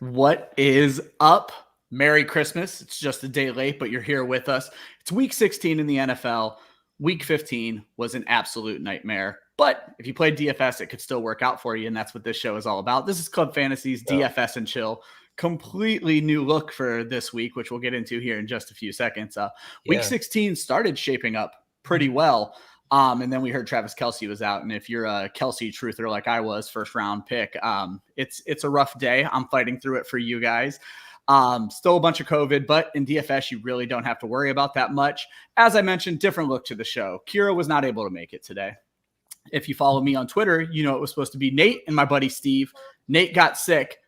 What is up? Merry Christmas. It's just a day late, but you're here with us. It's week 16 in the NFL. Week 15 was an absolute nightmare. But if you played DFS, it could still work out for you, and that's what this show is all about. This is Club Fantasy's DFS and Chill. Completely new look for this week, which we'll get into here in just a few seconds. Week 16 started shaping up pretty well. And then we heard Travis Kelce was out. And if you're a Kelce truther like I was, first round pick, it's a rough day. I'm fighting through it for you guys. Still a bunch of COVID, but in DFS, you really don't have to worry about that much. As I mentioned, different look to the show. Kyra was not able to make it today. If you follow me on Twitter, you know it was supposed to be Nate and my buddy Steve. Nate got sick.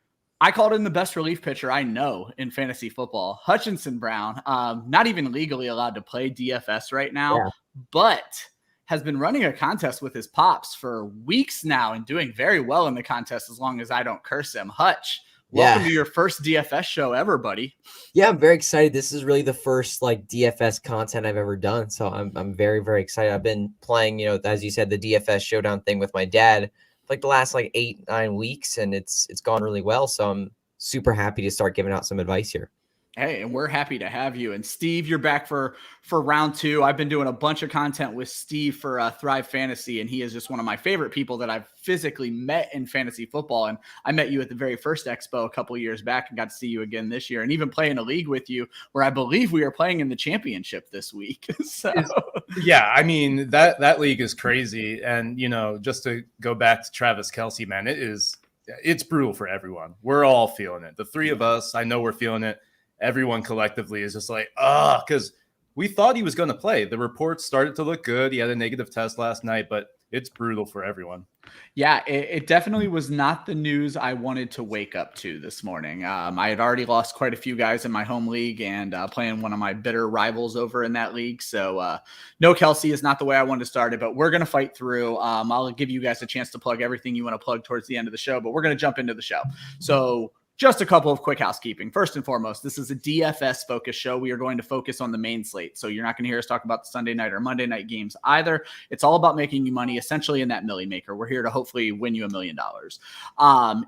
I called in the best relief pitcher I know in fantasy football, Hutchinson Brown. Not even legally allowed to play DFS right now, but has been running a contest with his pops for weeks now and doing very well in the contest as long as I don't curse him. Hutch, welcome to your first DFS show ever, buddy. Yeah, I'm very excited. This is really the first DFS content I've ever done. So I'm very, very excited. I've been playing, as you said, the DFS showdown thing with my dad for the last 8-9 weeks, and it's gone really well. So I'm super happy to start giving out some advice here. Hey, and we're happy to have you. And Steve, you're back for round two. I've been doing a bunch of content with Steve for Thrive Fantasy, and he is just one of my favorite people that I've physically met in fantasy football. And I met you at the very first expo a couple of years back and got to see you again this year, and even play in a league with you where I believe we are playing in the championship this week. So yeah, I mean, that league is crazy. And, just to go back to Travis Kelce, man, it's brutal for everyone. We're all feeling it. The three of us, I know we're feeling it. Everyone collectively is just because we thought he was going to play. The reports started to look good. He had a negative test last night, but it's brutal for everyone. Yeah, it definitely was not the news I wanted to wake up to this morning. I had already lost quite a few guys in my home league and playing one of my bitter rivals over in that league. So no Kelce is not the way I wanted to start it, but we're going to fight through. I'll give you guys a chance to plug everything you want to plug towards the end of the show, but we're going to jump into the show. So just a couple of quick housekeeping. First and foremost, this is a DFS focused show. We are going to focus on the main slate. So you're not going to hear us talk about the Sunday night or Monday night games either. It's all about making you money, essentially in that Millie Maker. We're here to hopefully win you $1 million.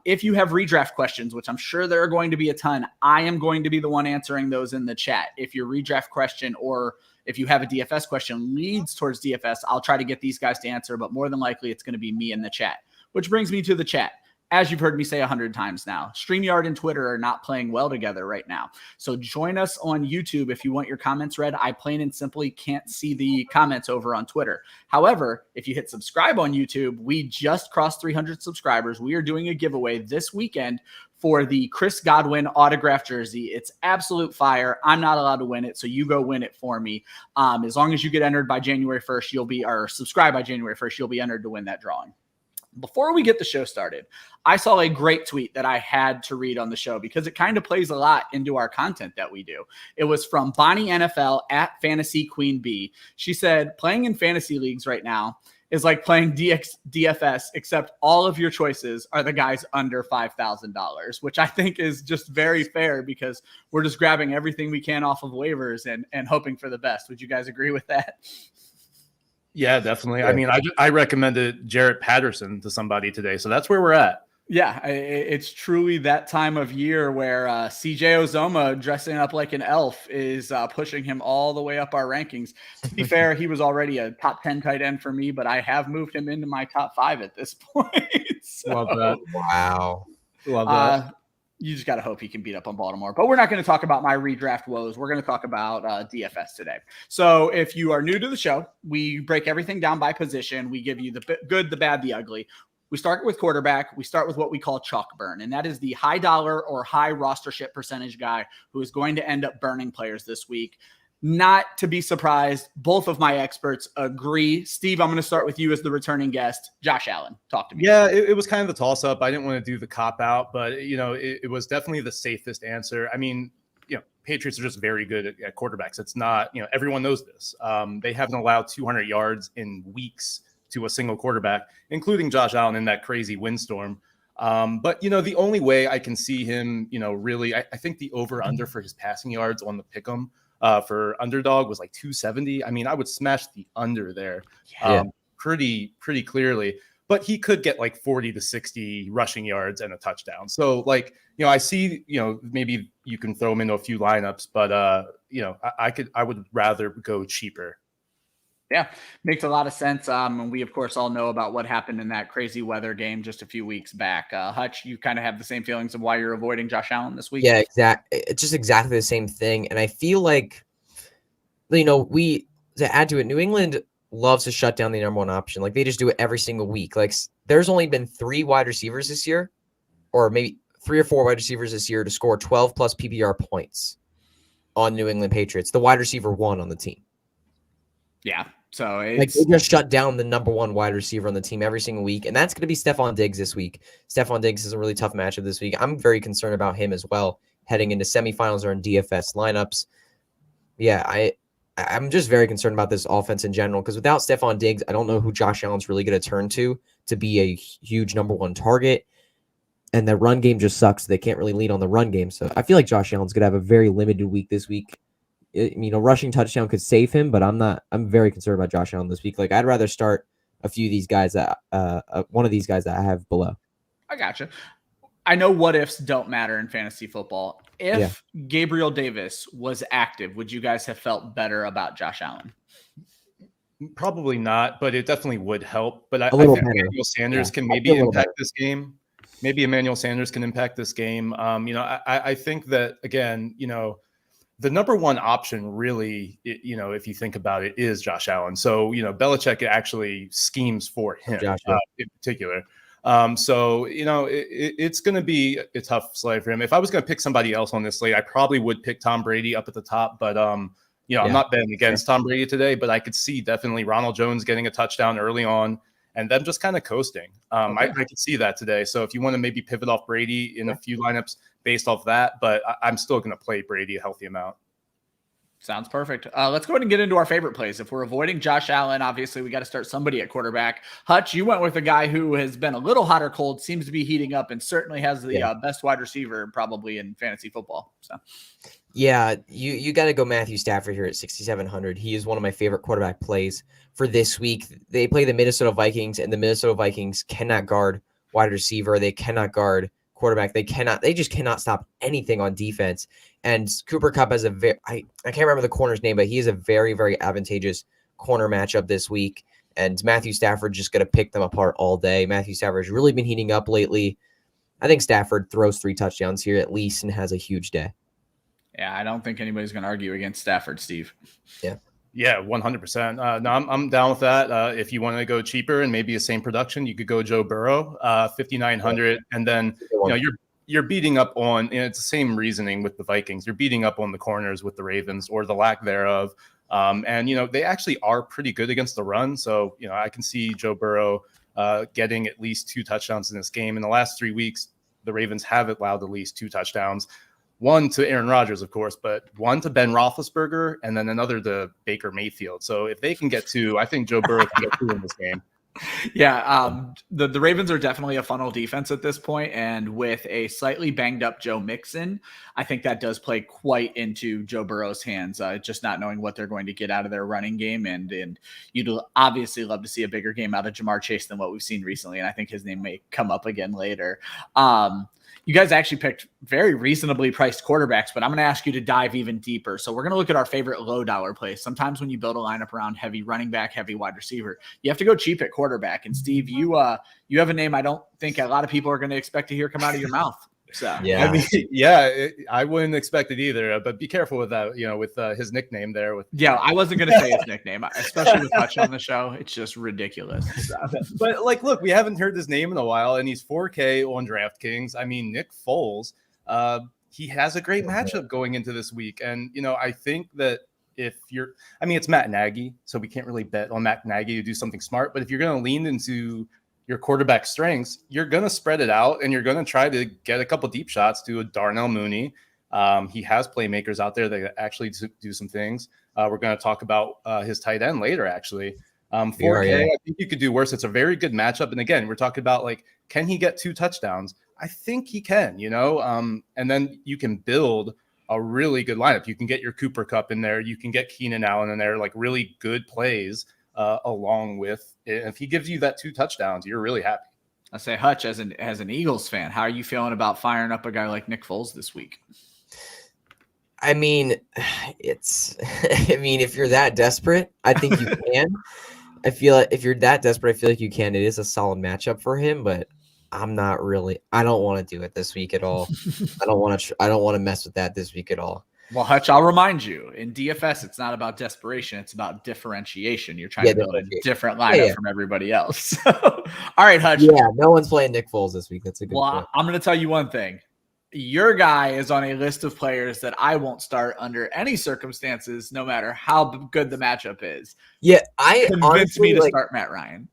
If you have redraft questions, which I'm sure there are going to be a ton, I am going to be the one answering those in the chat. If your redraft question or if you have a DFS question leads towards DFS, I'll try to get these guys to answer, but more than likely it's going to be me in the chat, which brings me to the chat. As you've heard me say 100 times now, StreamYard and Twitter are not playing well together right now. So join us on YouTube if you want your comments read. I plain and simply can't see the comments over on Twitter. However, if you hit subscribe on YouTube, we just crossed 300 subscribers. We are doing a giveaway this weekend for the Chris Godwin autographed jersey. It's absolute fire. I'm not allowed to win it, so you go win it for me. As long as you get entered by January 1st, or subscribe by January 1st, you'll be entered to win that drawing. Before we get the show started, I saw a great tweet that I had to read on the show because it kind of plays a lot into our content that we do. It was from Bonnie NFL at Fantasy Queen B. She said, playing in fantasy leagues right now is like playing DFS, except all of your choices are the guys under $5,000, which I think is just very fair because we're just grabbing everything we can off of waivers and hoping for the best. Would you guys agree with that? Yeah, definitely. Yeah. I mean, I recommended Jarrett Patterson to somebody today, so that's where we're at. Yeah, it's truly that time of year where CJ Uzomah dressing up like an elf is pushing him all the way up our rankings. To be fair, he was already a top 10 tight end for me, but I have moved him into my top 5 at this point. So, love that. Wow. Love that. You just got to hope he can beat up on Baltimore. But we're not going to talk about my redraft woes. We're going to talk about DFS today. So if you are new to the show, we break everything down by position. We give you the good, the bad, the ugly. We start with quarterback. We start with what we call chalk burn, and that is the high dollar or high rostership percentage guy who is going to end up burning players this week. Not to be surprised, both of my experts agree. Steve, I'm going to start with you as the returning guest. Josh Allen, talk to me. Yeah, it was kind of the toss-up. I didn't want to do the cop-out, but, it was definitely the safest answer. I mean, Patriots are just very good at quarterbacks. It's not, everyone knows this. They haven't allowed 200 yards in weeks to a single quarterback, including Josh Allen in that crazy windstorm. But, the only way I can see him, really, I think the over-under for his passing yards on the pick'em for underdog was 270. I mean, I would smash the under there pretty clearly. but he could get like 40 to 60 rushing yards and a touchdown. So like, I see, maybe you can throw him into a few lineups, but I would rather go cheaper. Yeah, makes a lot of sense. And we, of course, all know about what happened in that crazy weather game just a few weeks back. Hutch, you kind of have the same feelings of why you're avoiding Josh Allen this week? Yeah, it's just exactly the same thing. And I feel like, to add to it, New England loves to shut down the number one option. Like, they just do it every single week. Like, there's only been 3 wide receivers this year, or maybe 3 or 4 wide receivers this year to score 12 plus PPR points on New England Patriots. The wide receiver 1 on the team. Yeah. So they just shut down the number 1 wide receiver on the team every single week. And that's going to be Stefan Diggs this week. Stefan Diggs is a really tough matchup this week. I'm very concerned about him as well, heading into semifinals or in DFS lineups. Yeah, I'm just very concerned about this offense in general, because without Stefan Diggs, I don't know who Josh Allen's really going to turn to be a huge number 1 target. And the run game just sucks. They can't really lean on the run game. So I feel like Josh Allen's going to have a very limited week this week. Rushing touchdown could save him, but I'm very concerned about Josh Allen this week. Like, I'd rather start a few of these guys one of these guys that I have below. I gotcha. I know what ifs don't matter in fantasy football. If Gabriel Davis was active, would you guys have felt better about Josh Allen? Probably not, but it definitely would help. But I think Emmanuel Sanders can maybe impact this game. Maybe Emmanuel Sanders can impact this game. I think that, again, the number 1 option really, if you think about it, is Josh Allen. So, Belichick actually schemes for him in particular. So, it's going to be a tough slate for him. If I was going to pick somebody else on this slate, I probably would pick Tom Brady up at the top. But, I'm not betting against Tom Brady today, but I could see definitely Ronald Jones getting a touchdown early on and them just kind of coasting. I could see that today. So if you want to maybe pivot off Brady in a few lineups based off that, but I'm still going to play Brady a healthy amount. Sounds perfect. Let's go ahead and get into our favorite plays. If we're avoiding Josh Allen, obviously we got to start somebody at quarterback. Hutch, you went with a guy who has been a little hot or cold, seems to be heating up, and certainly has the best wide receiver probably in fantasy football. So, yeah, you got to go Matthew Stafford here at 6,700. He is one of my favorite quarterback plays for this week. They play the Minnesota Vikings, and the Minnesota Vikings cannot guard wide receiver. They cannot guard quarterback. They just cannot stop anything on defense. And Cooper Kupp has I can't remember the corner's name, but he is a very, very advantageous corner matchup this week. And Matthew Stafford just going to pick them apart all day. Matthew Stafford's really been heating up lately. I think Stafford throws 3 touchdowns here at least and has a huge day. Yeah, I don't think anybody's going to argue against Stafford, Steve. Yeah, 100%. No, I'm down with that. If you want to go cheaper and maybe the same production, you could go Joe Burrow, 5,900, and then you're beating up on. It's the same reasoning with the Vikings. You're beating up on the corners with the Ravens, or the lack thereof. And they actually are pretty good against the run. So I can see Joe Burrow getting at least 2 touchdowns in this game. In the last 3 weeks, the Ravens have allowed at least 2 touchdowns. 1 to Aaron Rodgers, of course, but 1 to Ben Roethlisberger, and then another to Baker Mayfield. So if they can get 2, I think Joe Burrow can get 2 in this game. Yeah, the Ravens are definitely a funnel defense at this point, and with a slightly banged up Joe Mixon, I think that does play quite into Joe Burrow's hands, just not knowing what they're going to get out of their running game, and you'd obviously love to see a bigger game out of Jamar Chase than what we've seen recently, and I think his name may come up again later. You guys actually picked very reasonably priced quarterbacks, but I'm going to ask you to dive even deeper. So we're going to look at our favorite low dollar plays. Sometimes when you build a lineup around heavy running back, heavy wide receiver, you have to go cheap at quarterback. And Steve, you have a name I don't think a lot of people are going to expect to hear come out of your mouth. So yeah, I wouldn't expect it either. But be careful with that. With his nickname there. I wasn't going to say his nickname, especially with Hutch on the show. It's just ridiculous. So. But look, we haven't heard his name in a while, and he's 4K on DraftKings. I mean, Nick Foles, he has a great matchup going into this week, and I think that it's Matt Nagy, so we can't really bet on Matt Nagy to do something smart. But if you're going to lean into your quarterback strengths, you're going to spread it out, and you're going to try to get a couple deep shots to a Darnell Mooney. He has playmakers out there that actually do some things. We're going to talk about his tight end later, actually. 4K, I think you could do worse. It's a very good matchup. And again, we're talking about, can he get 2 touchdowns? I think he can, and then you can build a really good lineup. You can get your Cooper Kupp in there. You can get Keenan Allen in there, really good plays. along with, if he gives you that 2 touchdowns, you're really happy. I say, Hutch, as an Eagles fan, how are you feeling about firing up a guy like Nick Foles this week? I mean, if you're that desperate, I think you can. I feel like if you're that desperate, I feel like you can. It is a solid matchup for him, but I'm not really. I don't want to do it this week at all. I don't want to mess with that this week at all. Well, Hutch, I'll remind you, in DFS, it's not about desperation. It's about differentiation. You're trying to build a different lineup from everybody else. All right, Hutch. Yeah, no one's playing Nick Foles this week. That's a good point. I'm going to tell you one thing. Your guy is on a list of players that I won't start under any circumstances, no matter how good the matchup is. Yeah, I convinced me to start Matt Ryan.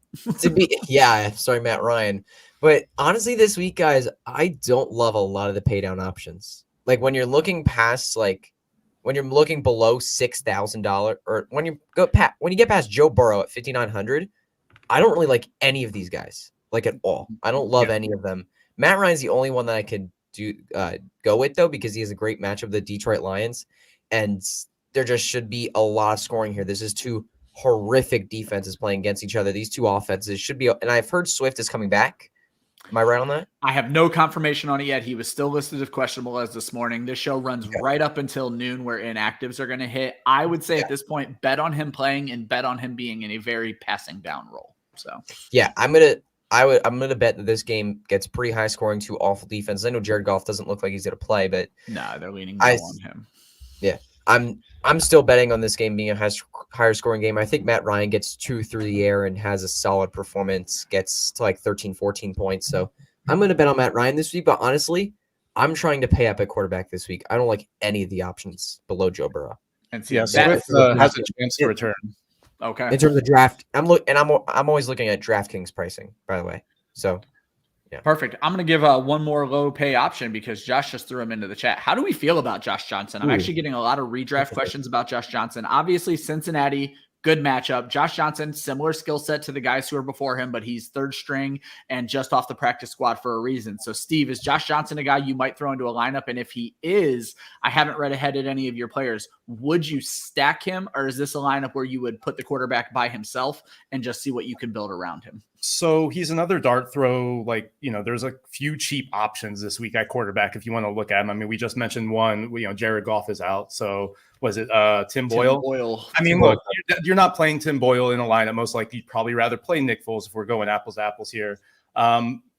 Sorry, Matt Ryan. But honestly, this week, guys, I don't love a lot of the pay down options. Like when you're looking past, when you're looking below $6,000, or when you get past Joe Burrow at 5,900, I don't really like any of these guys, like at all. I don't love any of them. Matt Ryan's the only one that I could go with though, because he has a great matchup with the Detroit Lions, and there just should be a lot of scoring here. This is 2 horrific defenses playing against each other. These 2 offenses should be, and I've heard Swift is coming back. Am I right on that? I have no confirmation on it yet. He was still listed as questionable as this morning. This show runs right up until noon where inactives are going to hit. I would say at this point, bet on him playing and bet on him being in a very passing down role. So yeah, I'm gonna bet that this game gets pretty high scoring, 2 awful defenses. I know Jared Goff doesn't look like he's gonna play, but they're leaning on him. Yeah, I'm still betting on this game being a higher scoring game. I think Matt Ryan gets 2 through the air and has a solid performance, gets to like 13, 14 points. So I'm gonna bet on Matt Ryan this week. But honestly, I'm trying to pay up at quarterback this week. I don't like any of the options below Joe Burrow. And Swift has a chance to return. Okay. In terms of draft, I'm always looking at DraftKings pricing, by the way. So, yeah. Perfect. I'm going to give one more low pay option because Josh just threw him into the chat. How do we feel about Josh Johnson? I'm actually getting a lot of redraft questions about Josh Johnson. Obviously, Cincinnati, good matchup. Josh Johnson, similar skill set to the guys who are before him, but he's 3rd string and just off the practice squad for a reason. So, Steve, is Josh Johnson a guy you might throw into a lineup? And if he is, I haven't read ahead at any of your players. Would you stack him, or is this a lineup where you would put the quarterback by himself and just see what you can build around him? So he's another dart throw. There's a few cheap options this week at quarterback if you want to look at him. I mean, we just mentioned one. Jared Goff is out. So was it Tim Boyle? I mean, look, you're not playing Tim Boyle in a lineup. Most likely, you'd probably rather play Nick Foles if we're going apples to apples here.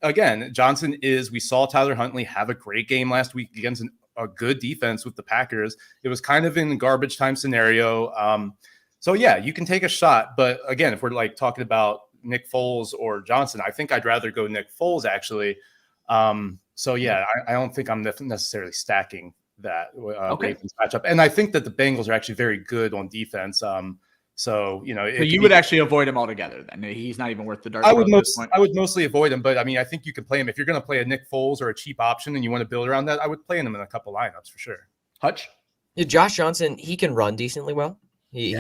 Again, Johnson we saw Tyler Huntley have a great game last week against a good defense with the Packers. It was kind of in a garbage time scenario. So yeah, you can take a shot. But again, if we're talking about Nick Foles or Johnson, I think I'd rather go Nick Foles actually. So yeah, I don't think I'm necessarily stacking that Ravens matchup. And I think that the Bengals are actually very good on defense. So you would actually avoid him altogether then. He's not even worth the dart. I would mostly avoid him, but I mean, I think you can play him if you're going to play a Nick Foles or a cheap option and you want to build around that. I would play him in a couple lineups for sure. Hutch? Yeah, Josh Johnson, he can run decently well. He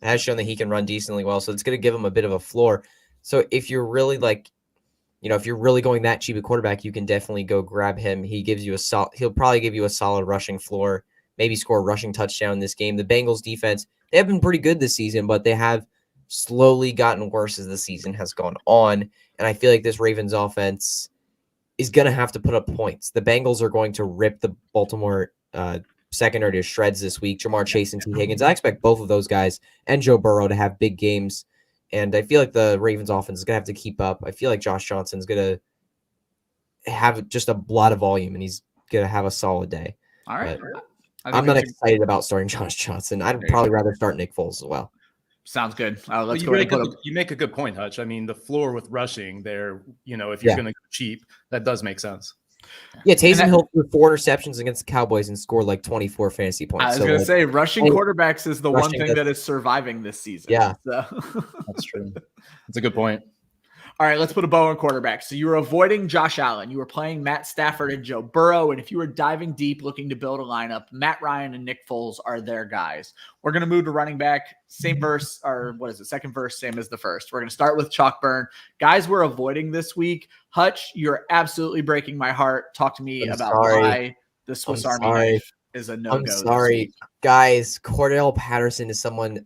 has shown that he can run decently well, so it's going to give him a bit of a floor. So if you're really if you're really going that cheap at quarterback, you can definitely go grab him. He'll probably give you a solid rushing floor, maybe score a rushing touchdown in this game. The Bengals defense, they have been pretty good this season, but they have slowly gotten worse as the season has gone on. And I feel like this Ravens offense is going to have to put up points. The Bengals are going to rip the Baltimore secondary to shreds this week. Jamar Chase and T. Higgins. I expect both of those guys and Joe Burrow to have big games. And I feel like the Ravens offense is going to have to keep up. I feel like Josh Johnson's going to have just a lot of volume, and he's going to have a solid day. All right. I'm not excited about starting Josh Johnson. I'd probably rather start Nick Foles as well. Sounds good. Let's go. You make a good point, Hutch. I mean, the floor with rushing there, if you're going to go cheap, that does make sense. Yeah, Taysom Hill threw 4 interceptions against the Cowboys and scored 24 fantasy points. I was going to say, rushing quarterbacks is the one thing that is surviving this season. Yeah. So. That's true. That's a good point. All right, let's put a bow on quarterback. So you were avoiding Josh Allen. You were playing Matt Stafford and Joe Burrow. And if you were diving deep looking to build a lineup, Matt Ryan and Nick Foles are their guys. We're going to move to running back. Same verse, or what is it? Second verse, same as the first. We're going to start with Chalkburn. Guys we're avoiding this week. Hutch, you're absolutely breaking my heart. Talk to me about why the Swiss Army knife is a no-go. I'm sorry. Guys, Cordell Patterson is someone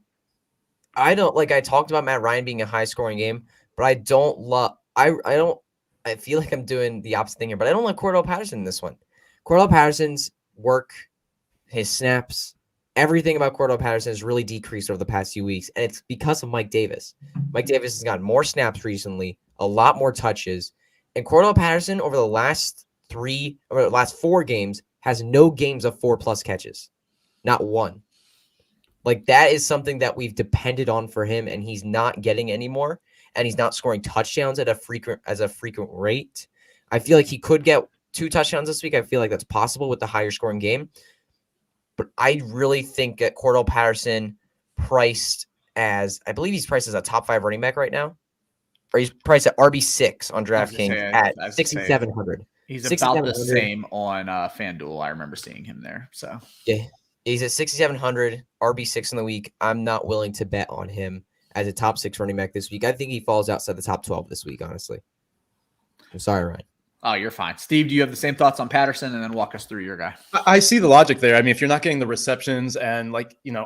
I don't like. I talked about Matt Ryan being a high scoring game, but I don't love. I don't. I feel like I'm doing the opposite thing here, but I don't like Cordell Patterson in this one. Cordell Patterson's work, his snaps, everything about Cordell Patterson has really decreased over the past few weeks, and it's because of Mike Davis. Mike Davis has gotten more snaps recently, a lot more touches, and Cordell Patterson over the last 4 games has no games of 4+ catches, not one. Like, that is something that we've depended on for him, and he's not getting anymore, and he's not scoring touchdowns at a frequent rate. I feel like he could get 2 touchdowns this week. I feel like that's possible with the higher scoring game. But I really think that Cordell Patterson I believe he's priced as a top 5 running back right now. Or he's priced at RB6 on DraftKings at 6,700. He's about the same on FanDuel. I remember seeing him there. So yeah, he's at 6,700, RB6 in the week. I'm not willing to bet on him as a top 6 running back this week. I think he falls outside the top 12 this week, honestly. I'm sorry, Ryan. Oh, you're fine. Steve, do you have the same thoughts on Patterson? And then walk us through your guy. I see the logic there. I mean, if you're not getting the receptions and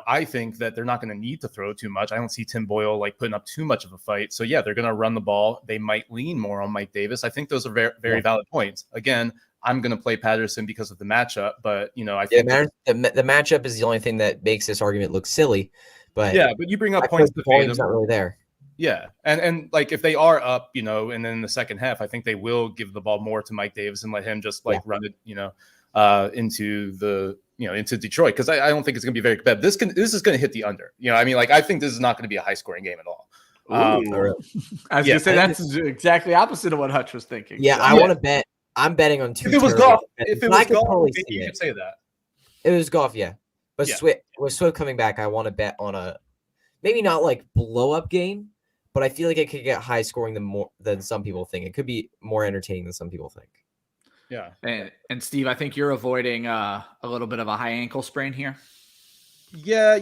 I think that they're not going to need to throw too much. I don't see Tim Boyle putting up too much of a fight. So yeah, they're going to run the ball. They might lean more on Mike Davis. I think those are very, very valid points. Again, I'm going to play Patterson because of the matchup, but I think the matchup is the only thing that makes this argument look silly. But yeah, but you bring up points. The volume's not really there. Yeah. And if they are up, and then in the second half, I think they will give the ball more to Mike Davis and let him just run it, into Detroit. Cause I don't think it's going to be very competitive. This is going to hit the under, I think this is not going to be a high scoring game at all. I was going to say that's exactly opposite of what Hutch was thinking. Yeah. So. I want to bet. I'm betting on 2. If it was golf, you could say that. It was golf. Yeah. But with Swift coming back, I want to bet on a, maybe not blow up game, but I feel like it could get high scoring than some people think. It could be more entertaining than some people think. Yeah. And Steve, I think you're avoiding a little bit of a high ankle sprain here. Yeah,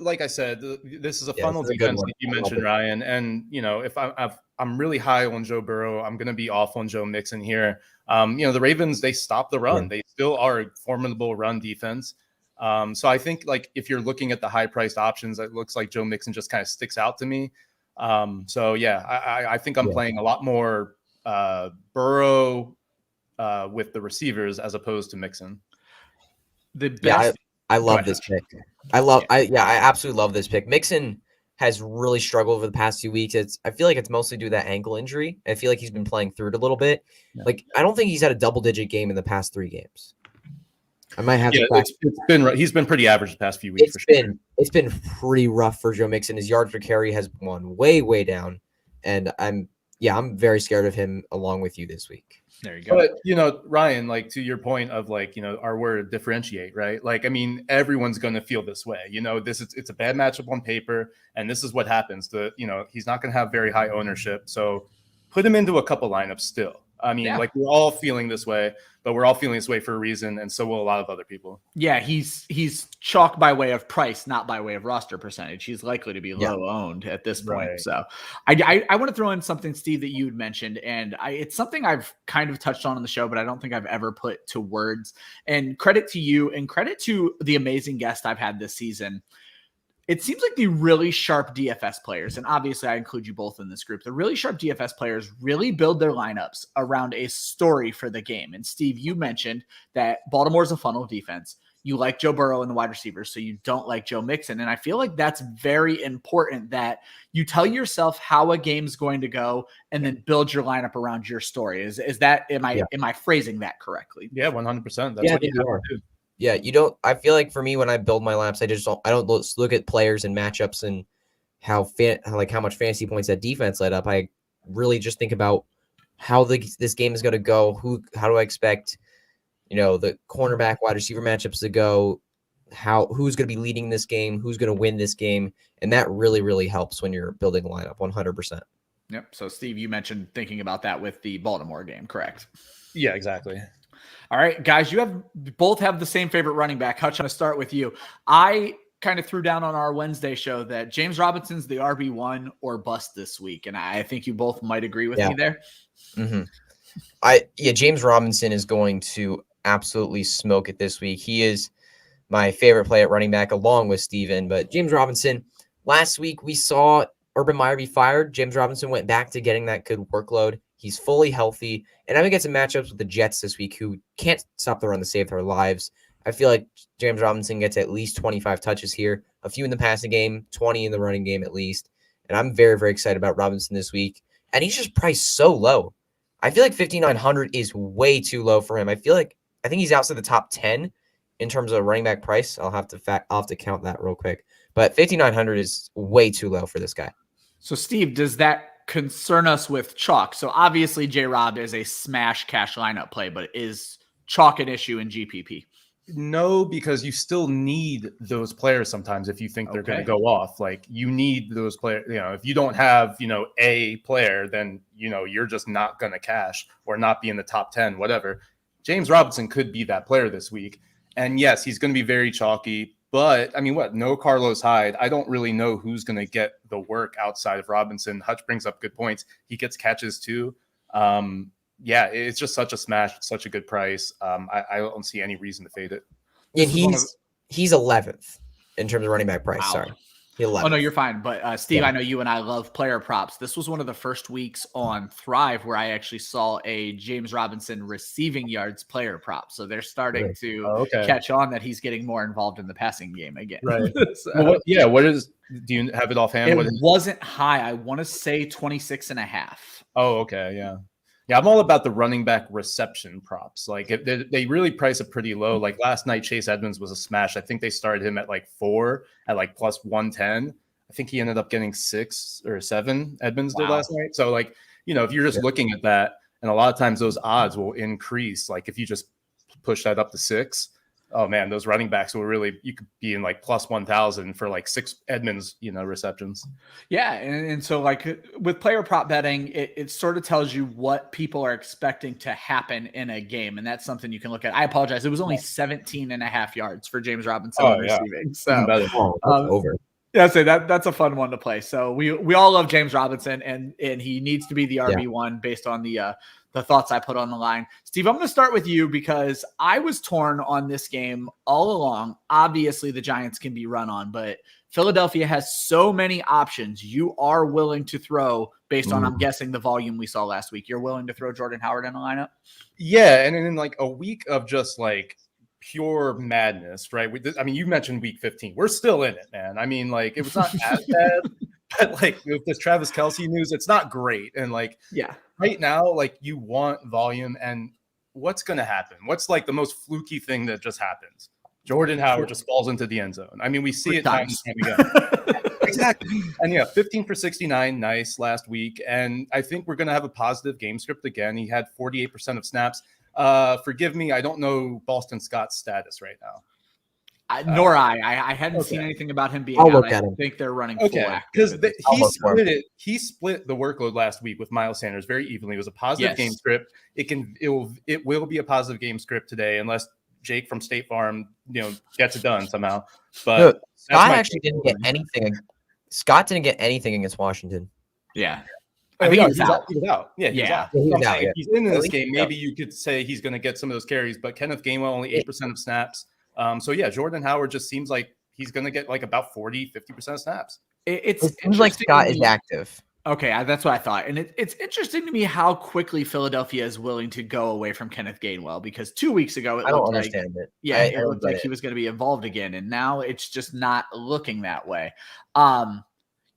like I said, this is a funnel defense, like you mentioned, Ryan. And if I'm really high on Joe Burrow, I'm going to be off on Joe Mixon here. The Ravens, they stop the run. Yeah. They still are a formidable run defense. So I think if you're looking at the high priced options, it looks like Joe Mixon just kind of sticks out to me. So yeah, I think I'm playing a lot more Burrow with the receivers as opposed to Mixon. The best. I love this pick. I absolutely love this pick. Mixon has really struggled over the past few weeks. I feel like it's mostly due to that ankle injury. I feel like he's been playing through it a little bit. Yeah. I don't think he's had a double-digit game in the past 3 games. I might have he's been pretty average the past few weeks. It's been pretty rough for Joe Mixon. His yards per carry has gone way down, and I'm very scared of him along with you this week. There you go. But Ryan, to your point of our word differentiate, right? Everyone's going to feel this way. It's a bad matchup on paper, and this is what happens. He's not going to have very high ownership, so put him into a couple lineups still. We're all feeling this way, but we're all feeling this way for a reason, and so will a lot of other people. Yeah, he's chalk by way of price, not by way of roster percentage. He's likely to be low owned at this point. Right. So I want to throw in something, Steve, that you had mentioned, and it's something I've kind of touched on the show, but I don't think I've ever put to words. And credit to you, and credit to the amazing guest I've had this season. It seems like the really sharp DFS players, and obviously I include you both in this group, the really sharp DFS players really build their lineups around a story for the game. And Steve, you mentioned that Baltimore's a funnel defense. You like Joe Burrow and the wide receivers, so you don't like Joe Mixon. And I feel like that's very important that you tell yourself how a game's going to go and then build your lineup around your story. Am I phrasing that correctly? Yeah, 100%. That's what you have to do. Yeah, I feel like for me, when I build my lineups, I don't look at players and matchups and how much fantasy points that defense let up. I really just think about how this game is going to go. How do I expect, the cornerback wide receiver matchups to go? Who's going to be leading this game? Who's going to win this game? And that really, really helps when you're building a lineup 100%. Yep. So Steve, you mentioned thinking about that with the Baltimore game, correct? Yeah, exactly. All right, guys, you both have the same favorite running back. Hutch, I'm going to start with you. I kind of threw down on our Wednesday show that James Robinson's the RB1 or bust this week, and I think you both might agree with me there. Mm-hmm. James Robinson is going to absolutely smoke it this week. He is my favorite play at running back along with Steven, but James Robinson, last week we saw Urban Meyer be fired. James Robinson went back to getting that good workload. He's fully healthy. And now we get some matchups with the Jets this week who can't stop the run to save their lives. I feel like James Robinson gets at least 25 touches here, a few in the passing game, 20 in the running game at least. And I'm very, very excited about Robinson this week. And he's just priced so low. I feel like 5,900 is way too low for him. I think he's outside the top 10 in terms of running back price. I'll have to count that real quick. But 5,900 is way too low for this guy. So, Steve, does that concern us with chalk? So, obviously, J-Rob is a smash cash lineup play, but is chalk an issue in GPP? No, because you still need those players sometimes if you think they're going to go off. Like, you need those players. If you don't have, a player, then, you're just not going to cash or not be in the top 10, whatever. James Robinson could be that player this week. And yes, he's going to be very chalky. But, no Carlos Hyde. I don't really know who's going to get the work outside of Robinson. Hutch brings up good points. He gets catches too. It's just such a smash. It's such a good price. I don't see any reason to fade it. And he's 11th in terms of running back price. Wow. Sorry. Oh, no, you're fine. But Steve, I know you and I love player props. This was one of the first weeks on Thrive where I actually saw a James Robinson receiving yards player prop. So they're starting to catch on that he's getting more involved in the passing game again. Right. Do you have it offhand? It wasn't high. I want to say 26.5. Oh, okay. Yeah. Yeah, I'm all about the running back reception props. Like, they really price it pretty low. Like, last night, Chase Edmonds was a smash. I think they started him at like 4 at like plus 110. I think he ended up getting 6 or 7. Edmonds did last night. So, like, if you're just looking at that, and a lot of times those odds will increase. Like, if you just push that up to 6, oh man, those running backs will really, you could be in like plus 1,000 for like 6 Edmonds, receptions. Yeah. And so like with player prop betting, it sort of tells you what people are expecting to happen in a game. And that's something you can look at. I apologize. It was only 17.5 yards for James Robinson receiving. So over. Yeah, so that's a fun one to play. So we all love James Robinson, and he needs to be the RB1 based on the thoughts I put on the line. Steve, I'm going to start with you because I was torn on this game all along. Obviously, the Giants can be run on, but Philadelphia has so many options. You are willing to throw based on, I'm guessing, the volume we saw last week. You're willing to throw Jordan Howard in the lineup? Yeah, and in like a week of just like pure madness, right? You mentioned week 15. We're still in it, man. It was not as bad, but like with this Travis Kelce news, it's not great. And like, right now, like you want volume, and what's going to happen? What's like the most fluky thing that just happens? Jordan Howard just falls into the end zone. We see it time and time again. Exactly. And 15 for 69, nice last week. And I think we're going to have a positive game script again. He had 48% of snaps. Forgive me, I don't know Boston Scott's status right now. Nor I hadn't seen anything about him being out. I think they're running full because he split the workload last week with Miles Sanders very evenly. It was a positive game script. It will be a positive game script today unless Jake from State Farm gets it done somehow. But Scott actually didn't get anything. Scott didn't get anything against Washington. Yeah. I think he's out. Yeah, he's out. He's in this game. Maybe you could say he's going to get some of those carries, but Kenneth Gainwell only 8% of snaps. Jordan Howard just seems like he's going to get like about 40-50% of snaps. It seems like Scott is active. Okay, that's what I thought. And it's interesting to me how quickly Philadelphia is willing to go away from Kenneth Gainwell, because 2 weeks ago I don't understand it. Yeah, it looked like he was going to be involved again, and now it's just not looking that way.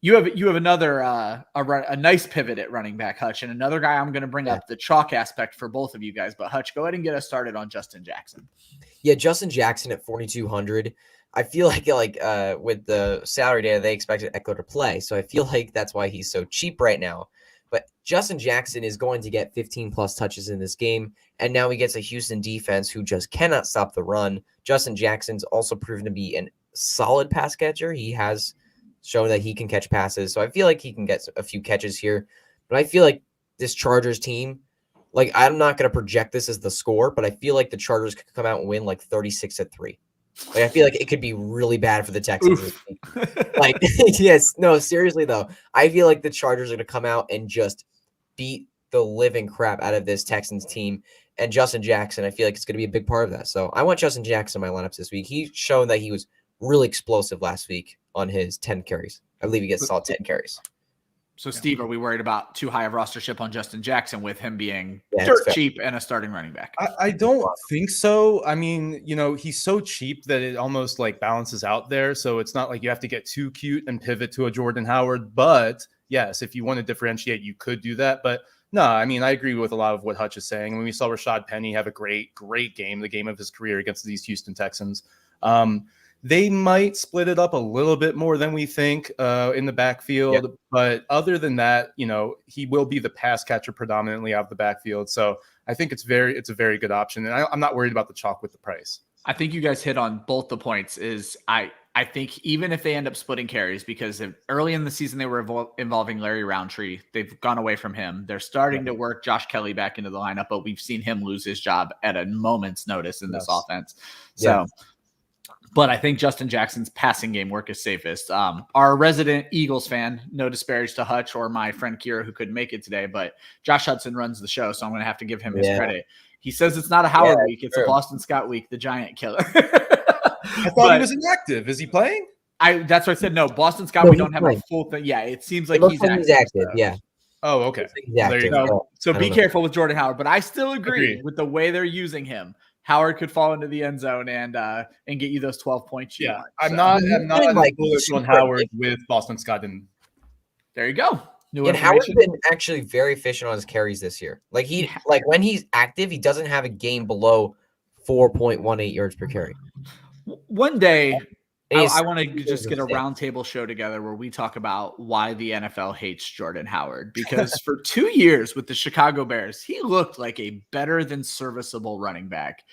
You have another a nice pivot at running back, Hutch, and another guy I'm going to bring up the chalk aspect for both of you guys. But Hutch, go ahead and get us started on Justin Jackson. Yeah, Justin Jackson at 4,200. I feel like with the salary data, they expected Eckler to play, so I feel like that's why he's so cheap right now. But Justin Jackson is going to get 15 plus touches in this game, and now he gets a Houston defense who just cannot stop the run. Justin Jackson's also proven to be a solid pass catcher. He has shown that he can catch passes. So I feel like he can get a few catches here. But I feel like this Chargers team, like I'm not going to project this as the score, but I feel like the Chargers could come out and win like 36-3. Like I feel like it could be really bad for the Texans. Like, yes, no, seriously though. I feel like the Chargers are going to come out and just beat the living crap out of this Texans team. And Justin Jackson, I feel like it's going to be a big part of that. So I want Justin Jackson in my lineups this week. He's shown that he was really explosive last week on his 10 carries. I believe he gets solid 10 carries. So, Steve, are we worried about too high of rostership on Justin Jackson with him being Yeah, dirt cheap and a starting running back? I don't think so. I mean, he's so cheap that it almost like balances out there. So it's not like you have to get too cute and pivot to a Jordan Howard. But yes, if you want to differentiate, you could do that. But no, I mean, I agree with a lot of what Hutch is saying. When we saw Rashad Penny have a great game, the game of his career against these Houston Texans. They might split it up a little bit more than we think in the backfield. Yep. But other than that, he will be the pass catcher predominantly out of the backfield. So I think it's a very good option. And I'm not worried about the chalk with the price. I think you guys hit on both the points. I think even if they end up splitting carries, because early in the season they were involving Larry Roundtree, they've gone away from him. They're starting to work Josh Kelly back into the lineup, but we've seen him lose his job at a moment's notice in this offense. So but I think Justin Jackson's passing game work is safest. Our resident Eagles fan, no disparage to Hutch or my friend Kyra, who couldn't make it today, but Josh Hudson runs the show, so I'm going to have to give him his credit. He says it's not a Howard week. It's a Boston Scott week, the giant killer. I thought he was inactive. Is he playing? That's what I said. No, Boston Scott, we don't have a full thing. Yeah, it seems like he's active. Yeah. Oh, okay. There you go. So be careful with Jordan Howard, but I still agree with the way they're using him. Howard could fall into the end zone and get you those 12 points. I'm not like bullish on Howard with Boston Scott. There you go. And Howard's been actually very efficient on his carries this year. Like when he's active, he doesn't have a game below 4.18 yards per carry. One day, I want to just get a roundtable show together where we talk about why the NFL hates Jordan Howard. Because for 2 years with the Chicago Bears, he looked like a better than serviceable running back.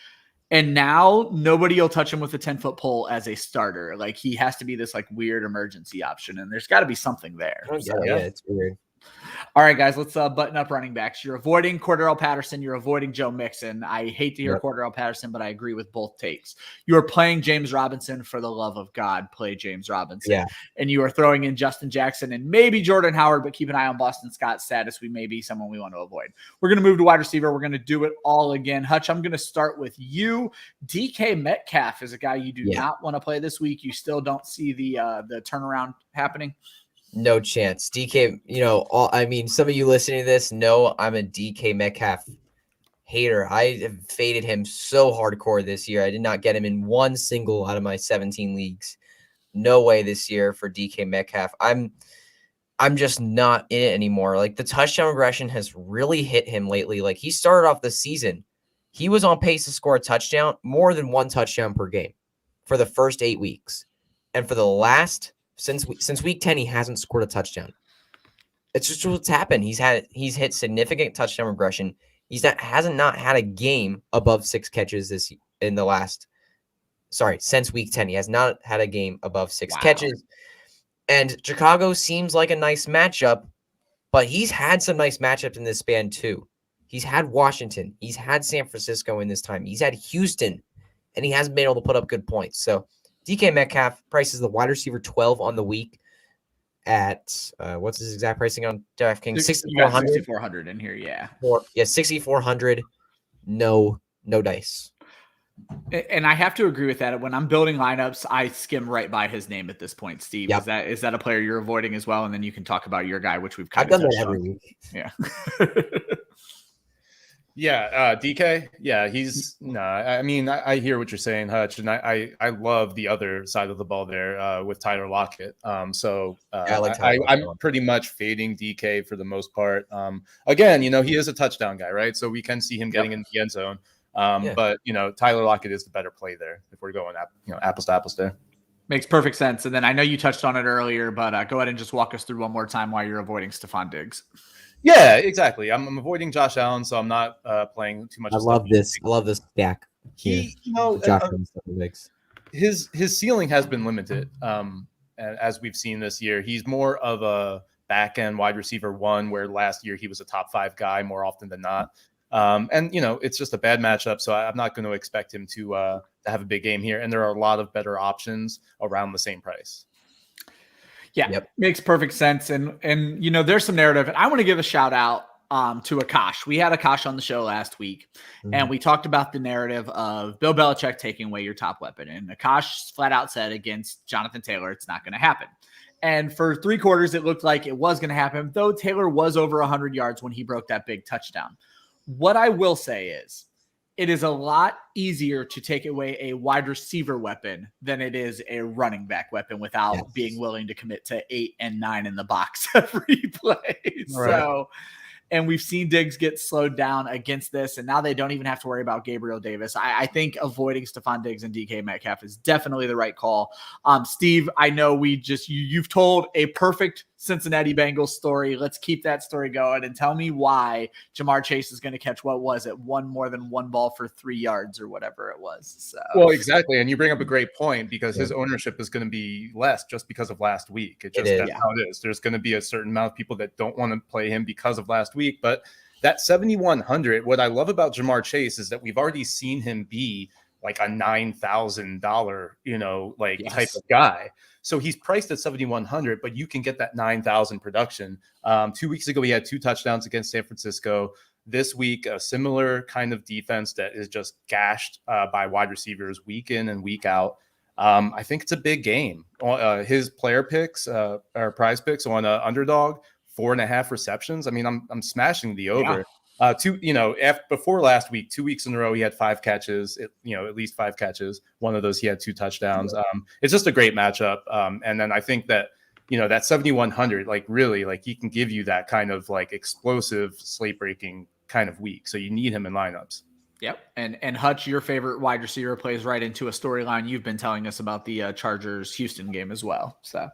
And now nobody will touch him with a 10-foot pole as a starter. Like he has to be this like weird emergency option. And there's got to be something there. Yeah, it's weird. All right, guys, let's button up running backs. You're avoiding Cordarrelle Patterson. You're avoiding Joe Mixon. I hate to hear Cordarrelle Patterson, but I agree with both takes. You are playing James Robinson. For the love of God, play James Robinson. Yeah. And you are throwing in Justin Jackson and maybe Jordan Howard, but keep an eye on Boston Scott's status. We may be someone we want to avoid. We're going to move to wide receiver. We're going to do it all again. Hutch, I'm going to start with you. DK Metcalf is a guy you do not want to play this week. You still don't see the turnaround happening. No chance. DK, some of you listening to this know I'm a DK Metcalf hater. I have faded him so hardcore this year. I did not get him in one single out of my 17 leagues. No way this year for DK Metcalf. I'm just not in it anymore. Like the touchdown regression has really hit him lately. Like he started off the season, he was on pace to score a touchdown, more than one touchdown per game for the first 8 weeks. And for the last Since week 10, he hasn't scored a touchdown. It's just what's happened. He's hit significant touchdown regression. Hasn't had a game above 6 catches since week 10. He has not had a game above 6 catches. And Chicago seems like a nice matchup, but he's had some nice matchups in this span too. He's had Washington. He's had San Francisco in this time. He's had Houston, and he hasn't been able to put up good points. So DK Metcalf prices the wide receiver 12 on the week at what's his exact pricing on DraftKings? 6,400. 6,400 in here, yeah. 6,400. No dice. And I have to agree with that. When I'm building lineups, I skim right by his name at this point. Steve, is that a player you're avoiding as well? And then you can talk about your guy, which I've done that every week. Yeah. DK. Yeah, he's I mean, I hear what you're saying, Hutch, and I love the other side of the ball there with Tyler Lockett. I'm pretty much fading DK for the most part. Again, he is a touchdown guy, right? So we can see him getting in the end zone. But Tyler Lockett is the better play there if we're going apples to apples there. Makes perfect sense. And then I know you touched on it earlier, but go ahead and just walk us through one more time why you're avoiding Stefan Diggs. Yeah, exactly. I'm avoiding Josh Allen, so I'm not playing too much. I love this stack here. His ceiling has been limited, as we've seen this year. He's more of a back end wide receiver 1, where last year he was a top 5 guy more often than not. And it's just a bad matchup, so I'm not going to expect him to have a big game here. And there are a lot of better options around the same price. Yeah, Makes perfect sense. And there's some narrative. And I want to give a shout out to Akash. We had Akash on the show last week, and we talked about the narrative of Bill Belichick taking away your top weapon. And Akash flat out said against Jonathan Taylor, it's not going to happen. And for 3 quarters, it looked like it was going to happen, though Taylor was over 100 yards when he broke that big touchdown. What I will say is it is a lot easier to take away a wide receiver weapon than it is a running back weapon without being willing to commit to 8 and 9 in the box every play. Right. So, and we've seen Diggs get slowed down against this, and now they don't even have to worry about Gabriel Davis. I think avoiding Stefan Diggs and DK Metcalf is definitely the right call. Steve, I know you've told a perfect Cincinnati Bengals story. Let's keep that story going and tell me why Ja'Marr Chase is going to catch, what was it, more than one ball for 3 yards or whatever it was. So. Well, exactly. And you bring up a great point because his ownership is going to be less just because of last week. That's how it is. There's going to be a certain amount of people that don't want to play him because of last week. But that 7,100, what I love about Ja'Marr Chase is that we've already seen him be like a $9,000, type of guy. So he's priced at 7,100, but you can get that 9,000 production. 2 weeks ago, he had 2 touchdowns against San Francisco. This week, a similar kind of defense that is just gashed by wide receivers week in and week out. I think it's a big game. His player picks or prize picks on Underdog, 4.5 receptions. I mean, I'm smashing the over. Before last week, 2 weeks in a row, he had 5 catches, at least 5 catches. One of those, he had 2 touchdowns. It's just a great matchup. And then I think that, that 7,100, he can give you that kind of explosive slate breaking kind of week. So you need him in lineups. Yep. And Hutch, your favorite wide receiver plays right into a storyline you've been telling us about the Chargers Houston game as well. So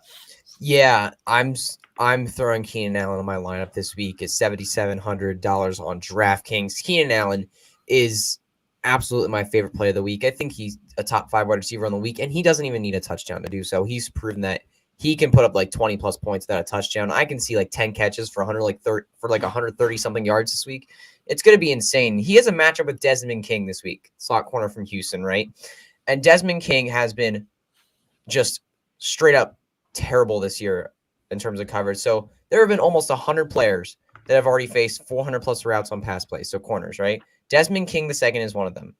yeah, I'm throwing Keenan Allen in my lineup this week at $7,700 on DraftKings. Keenan Allen is absolutely my favorite play of the week. I think he's a top 5 wide receiver on the week, and he doesn't even need a touchdown to do so. He's proven that he can put up 20 plus points without a touchdown. I can see 10 catches for 130 something yards this week. It's going to be insane. He has a matchup with Desmond King this week, slot corner from Houston, right? And Desmond King has been just straight up terrible this year in terms of coverage. So there have been almost 100 players that have already faced 400 plus routes on pass plays. So corners, right? Desmond King the second is one of them.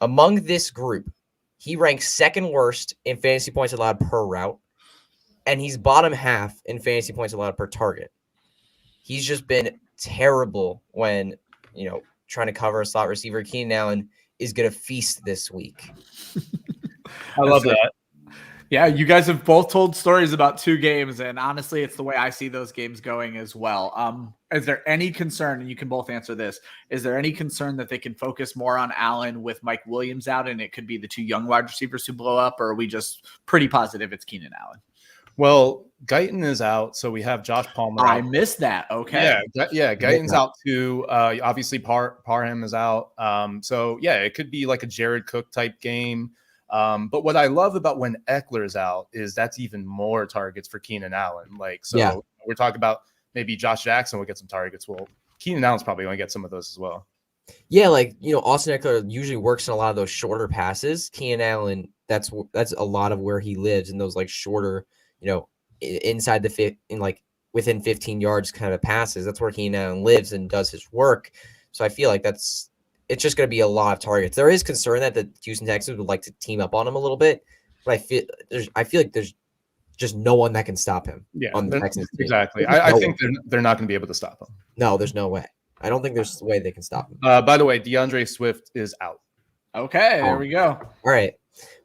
Among this group, he ranks second worst in fantasy points allowed per route, and he's bottom half in fantasy points allowed per target. He's just been terrible when, trying to cover a slot receiver. Keenan Allen is going to feast this week. I love that. Yeah, you guys have both told stories about 2 games, and honestly, it's the way I see those games going as well. Is there any concern, and you can both answer this, is there any concern that they can focus more on Allen with Mike Williams out, and it could be the 2 young wide receivers who blow up, or are we just pretty positive it's Keenan Allen? Well, Guyton is out, so we have Josh Palmer out. I missed that. Okay. Yeah, Guyton's out too. Obviously, Parham is out. So, it could be like a Jared Cook type game. But what I love about when Eckler's out is that's even more targets for Keenan Allen. We're talking about maybe Josh Jackson will get some targets. Well, Keenan Allen's probably going to get some of those as well. Yeah, Austin Eckler usually works in a lot of those shorter passes. Keenan Allen, that's a lot of where he lives in those shorter, inside the within 15 yards kind of passes. That's where Keenan Allen lives and does his work. So I feel like it's just going to be a lot of targets. There is concern that the Houston Texans would like to team up on him a little bit, but I feel like there's just no one that can stop him. Yeah, on the Texans team. Exactly. I think they're not going to be able to stop him. No, there's no way. I don't think there's a way they can stop him. By the way, DeAndre Swift is out. Okay, there we go. All right.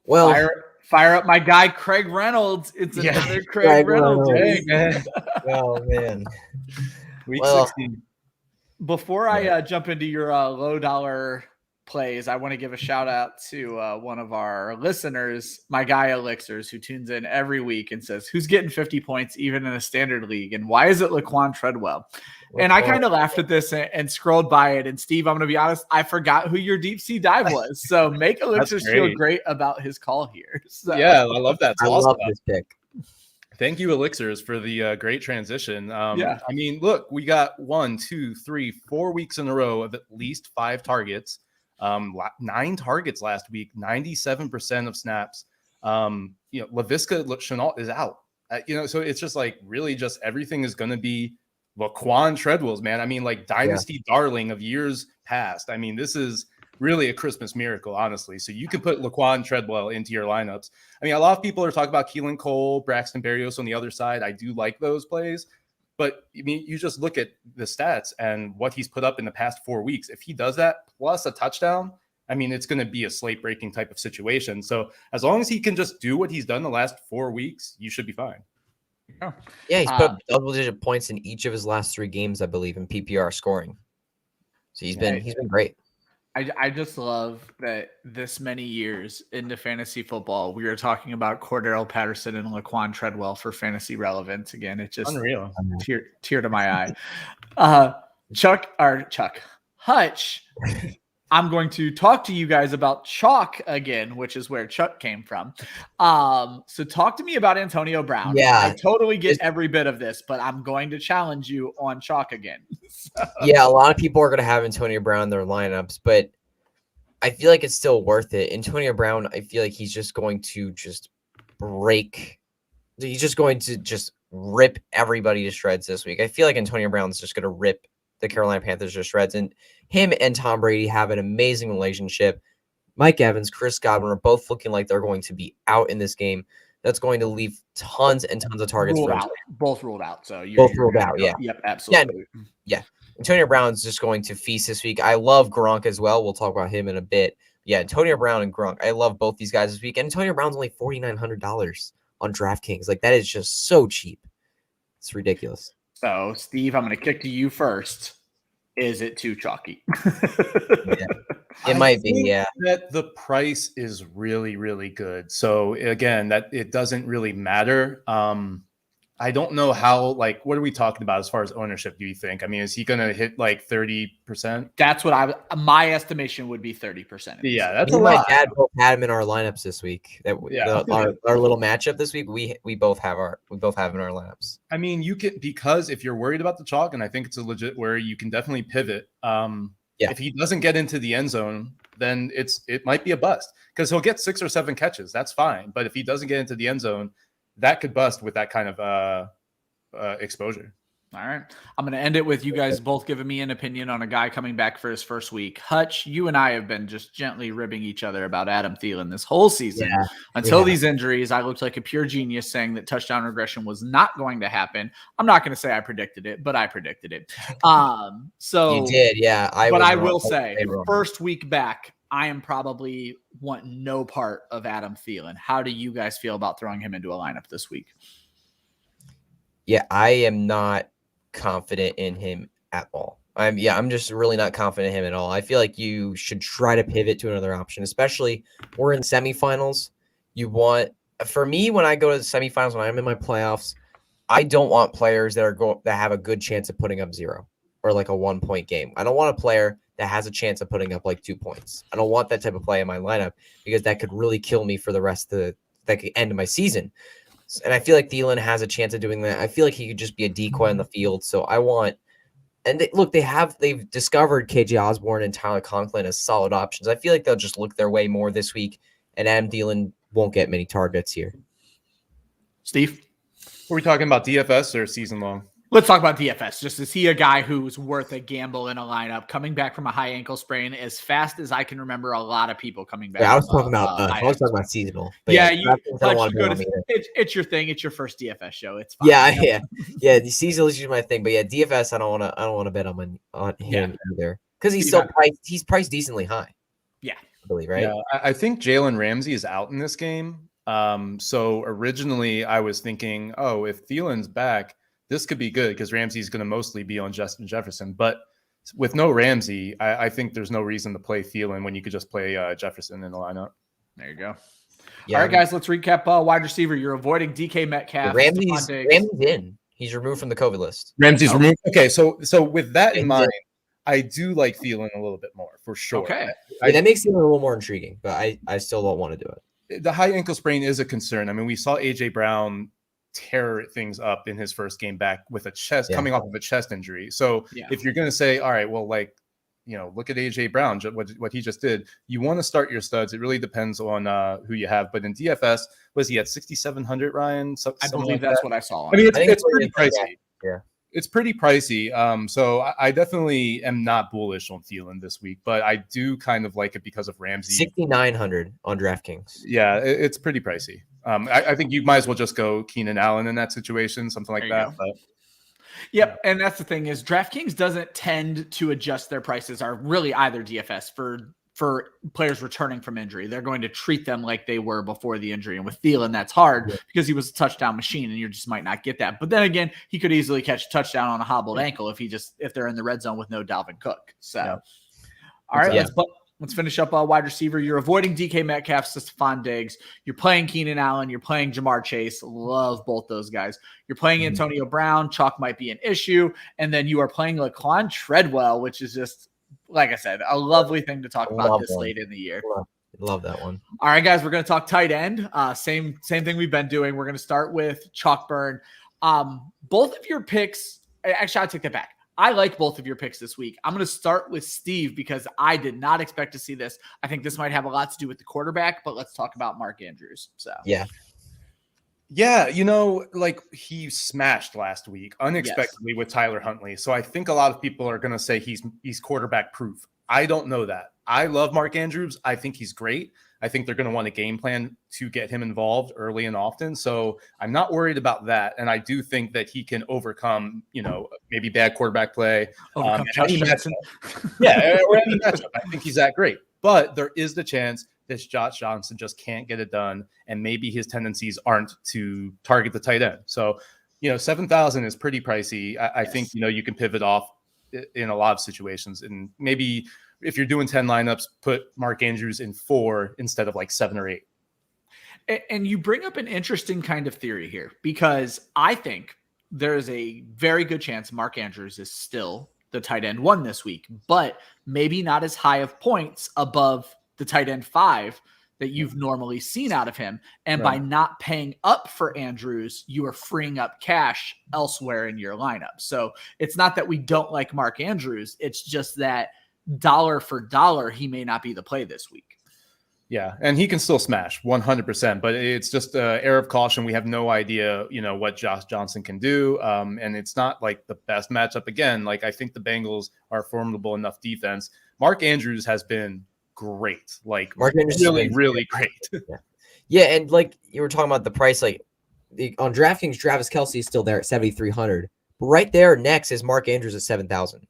Well, fire up my guy Craig Reynolds. It's another Craig Reynolds. Hey, man. Oh man. Week 16. Before I jump into your low dollar plays, I want to give a shout out to one of our listeners, my guy Elixirs, who tunes in every week and says, "Who's getting 50 points even in a standard league? And why is it Laquan Treadwell?" And I kind of laughed at this and scrolled by it. And Steve, I'm going to be honest, I forgot who your deep sea dive was. So make Elixirs feel great about his call here. So. Yeah, I love that. I love this pick. Thank you, Elixirs, for the great transition. I mean, look, we got 1, 2, 3, 4 weeks in a row of at least 5 targets. 9 targets last week, 97% of snaps. Laviska Shenault is out. So it's just really just everything is going to be Laquan Treadwell's, man. I mean, dynasty darling of years past. I mean, this is really a Christmas miracle, honestly. So you can put Laquan Treadwell into your lineups. I mean, a lot of people are talking about Keelan Cole, Braxton Berrios on the other side. I do like those plays. But I mean, you just look at the stats and what he's put up in the past 4 weeks. If he does that plus a touchdown, I mean, it's going to be a slate-breaking type of situation. So as long as he can just do what he's done the last 4 weeks, you should be fine. Oh. Yeah, he's put double-digit points in each of his last 3 games, I believe, in PPR scoring. So he's been great. I just love that this many years into fantasy football, we are talking about Cordero Patterson and Laquan Treadwell for fantasy relevance. Again, it just unreal. Tear to my eye. Hutch. I'm going to talk to you guys about chalk again, which is where Chuck came from. So talk to me about Antonio Brown. Yeah. I totally get every bit of this, but I'm going to challenge you on chalk again. Yeah, a lot of people are going to have Antonio Brown in their lineups, but I feel like it's still worth it. Antonio Brown, I feel like he's just going to rip everybody to shreds this week. I feel like Antonio Brown's just going to rip the Carolina Panthers to shreds, and him and Tom Brady have an amazing relationship. Mike Evans, Chris Godwin are both looking like they're going to be out in this game. That's going to leave tons and tons of targets. Both ruled out. So both ruled out. Yeah. Yep. Absolutely. Yeah. Antonio Brown's just going to feast this week. I love Gronk as well. We'll talk about him in a bit. Yeah. Antonio Brown and Gronk. I love both these guys this week. And Antonio Brown's only $4,900 on DraftKings. Like, that is just so cheap. It's ridiculous. So, Steve, I'm going to kick to you first. Is it too chalky? Yeah. It might be, yeah. That the price is really, really good. So again, that it doesn't really matter. I don't know how, like, what are we talking about as far as ownership, do you think? I mean, is he going to hit like 30%? That's what my estimation would be 30%. Yeah, that's Me a and my lot. dad both had him in our lineups this week. Our little matchup this week, we both have in our lineups. I mean, you can, because if you're worried about the chalk, and I think it's a legit where you can definitely pivot. If he doesn't get into the end zone, then it might be a bust, because he'll get 6 or 7 catches. That's fine. But if he doesn't get into the end zone, that could bust with that kind of exposure. All right. I'm going to end it with you guys both giving me an opinion on a guy coming back for his first week. Hutch, you and I have been just gently ribbing each other about Adam Thielen this whole season. Until these injuries, I looked like a pure genius saying that touchdown regression was not going to happen. I'm not going to say I predicted it, but I predicted it. So you did, yeah. I will say, first week back, I am probably wanting no part of Adam Thielen. How do you guys feel about throwing him into a lineup this week? Yeah, I am not confident in him at all. I'm just really not confident in him at all. I feel like you should try to pivot to another option, especially we're in semifinals. For me, when I go to the semifinals, when I'm in my playoffs, I don't want players that have a good chance of putting up 0 or like a 1-point game. I don't want a player that has a chance of putting up like 2 points. I don't want that type of play in my lineup, because that could really kill me for the rest of the end of my season. And I feel like Thielen has a chance of doing that. I feel like he could just be a decoy on the field. So I want, and they've discovered KJ Osborne and Tyler Conklin as solid options. I feel like they'll just look their way more this week, and Adam Thielen won't get many targets here. Steve? Are we talking about DFS or season long? Let's talk about DFS. Just, is he a guy who's worth a gamble in a lineup, coming back from a high ankle sprain as fast as I can remember a lot of people coming back? Yeah, I was talking about seasonal. It's your thing. It's your first DFS show. It's fine. Yeah. The seasonal is usually my thing, but yeah, DFS, I don't want to bet on him either, because he's priced decently high. Yeah, I believe, right? Yeah, I think Jalen Ramsey is out in this game. So originally I was thinking, if Thielen's back, this could be good, because Ramsey's going to mostly be on Justin Jefferson. But with no Ramsey, I think there's no reason to play Thielen when you could just play Jefferson in the lineup. There you go. Yeah, all right, guys, let's recap wide receiver. You're avoiding DK Metcalf. Ramsey's in. He's removed from the COVID list. Ramsey's removed. Okay, so with that in mind, I do like Thielen a little bit more, for sure. Okay. That makes Thielen a little more intriguing, but I still don't want to do it. The high ankle sprain is a concern. I mean, we saw A.J. Brown tear things up in his first game back with coming off of a chest injury. So if you're going to say, all right, well, like, look at AJ Brown, what he just did, you want to start your studs. It really depends on who you have. But in DFS, was he at 6,700, Ryan? I believe that's what I saw. I mean, it's pretty pricey. Yeah. It's pretty pricey. So I definitely am not bullish on Thielen this week, but I do kind of like it because of Ramsey. 6,900 on DraftKings. Yeah, it's pretty pricey. I think you might as well just go Keenan Allen in that situation, something like that. But yep, and that's the thing is DraftKings doesn't tend to adjust their prices, or really either DFS for players returning from injury. They're going to treat them like they were before the injury. And with Thielen, that's hard because he was a touchdown machine and you just might not get that. But then again, he could easily catch a touchdown on a hobbled ankle if they're in the red zone with no Dalvin Cook. So, all right, let's finish up wide receiver. You're avoiding DK Metcalf, Stefan Diggs. You're playing Keenan Allen. You're playing Jamar Chase. Love both those guys. You're playing Antonio Brown. Chalk might be an issue. And then you are playing Laquan Treadwell, which is just, like I said, a lovely thing to talk about this late in the year. Love that one. All right, guys, we're going to talk tight end. Same thing we've been doing. We're going to start with Chalkburn. Both of your picks, actually, I'll take that back. I like both of your picks this week. I'm going to start with Steve because I did not expect to see this. I think this might have a lot to do with the quarterback, but let's talk about Mark Andrews. So yeah, he smashed last week unexpectedly with Tyler Huntley. So I think a lot of people are going to say he's quarterback proof. I don't know that. I love Mark Andrews. I think he's great. I think they're going to want a game plan to get him involved early and often. So I'm not worried about that. And I do think that he can overcome, maybe bad quarterback play. Josh Johnson. Or any matchup. I think he's that great. But there is the chance that Josh Johnson just can't get it done. And maybe his tendencies aren't to target the tight end. So, 7,000 is pretty pricey. I think, you can pivot off in a lot of situations. And maybe if you're doing 10 lineups, put Mark Andrews in 4 instead of like 7 or 8. And you bring up an interesting kind of theory here, because I think there is a very good chance Mark Andrews is still the tight end 1 this week, but maybe not as high of points above the tight end 5 that you've normally seen out of him. And by not paying up for Andrews, you are freeing up cash elsewhere in your lineup. So it's not that we don't like Mark Andrews. It's just that dollar for dollar, he may not be the play this week. Yeah, and he can still smash 100%, but it's just an air of caution. We have no idea, what Josh Johnson can do, and it's not like the best matchup. Again, like I think the Bengals are a formidable enough defense. Mark Andrews has been great, like Mark Andrews really great. Yeah, and like you were talking about the price, like on DraftKings, Travis Kelce is still there at 7,300. But right there next is Mark Andrews at 7,000.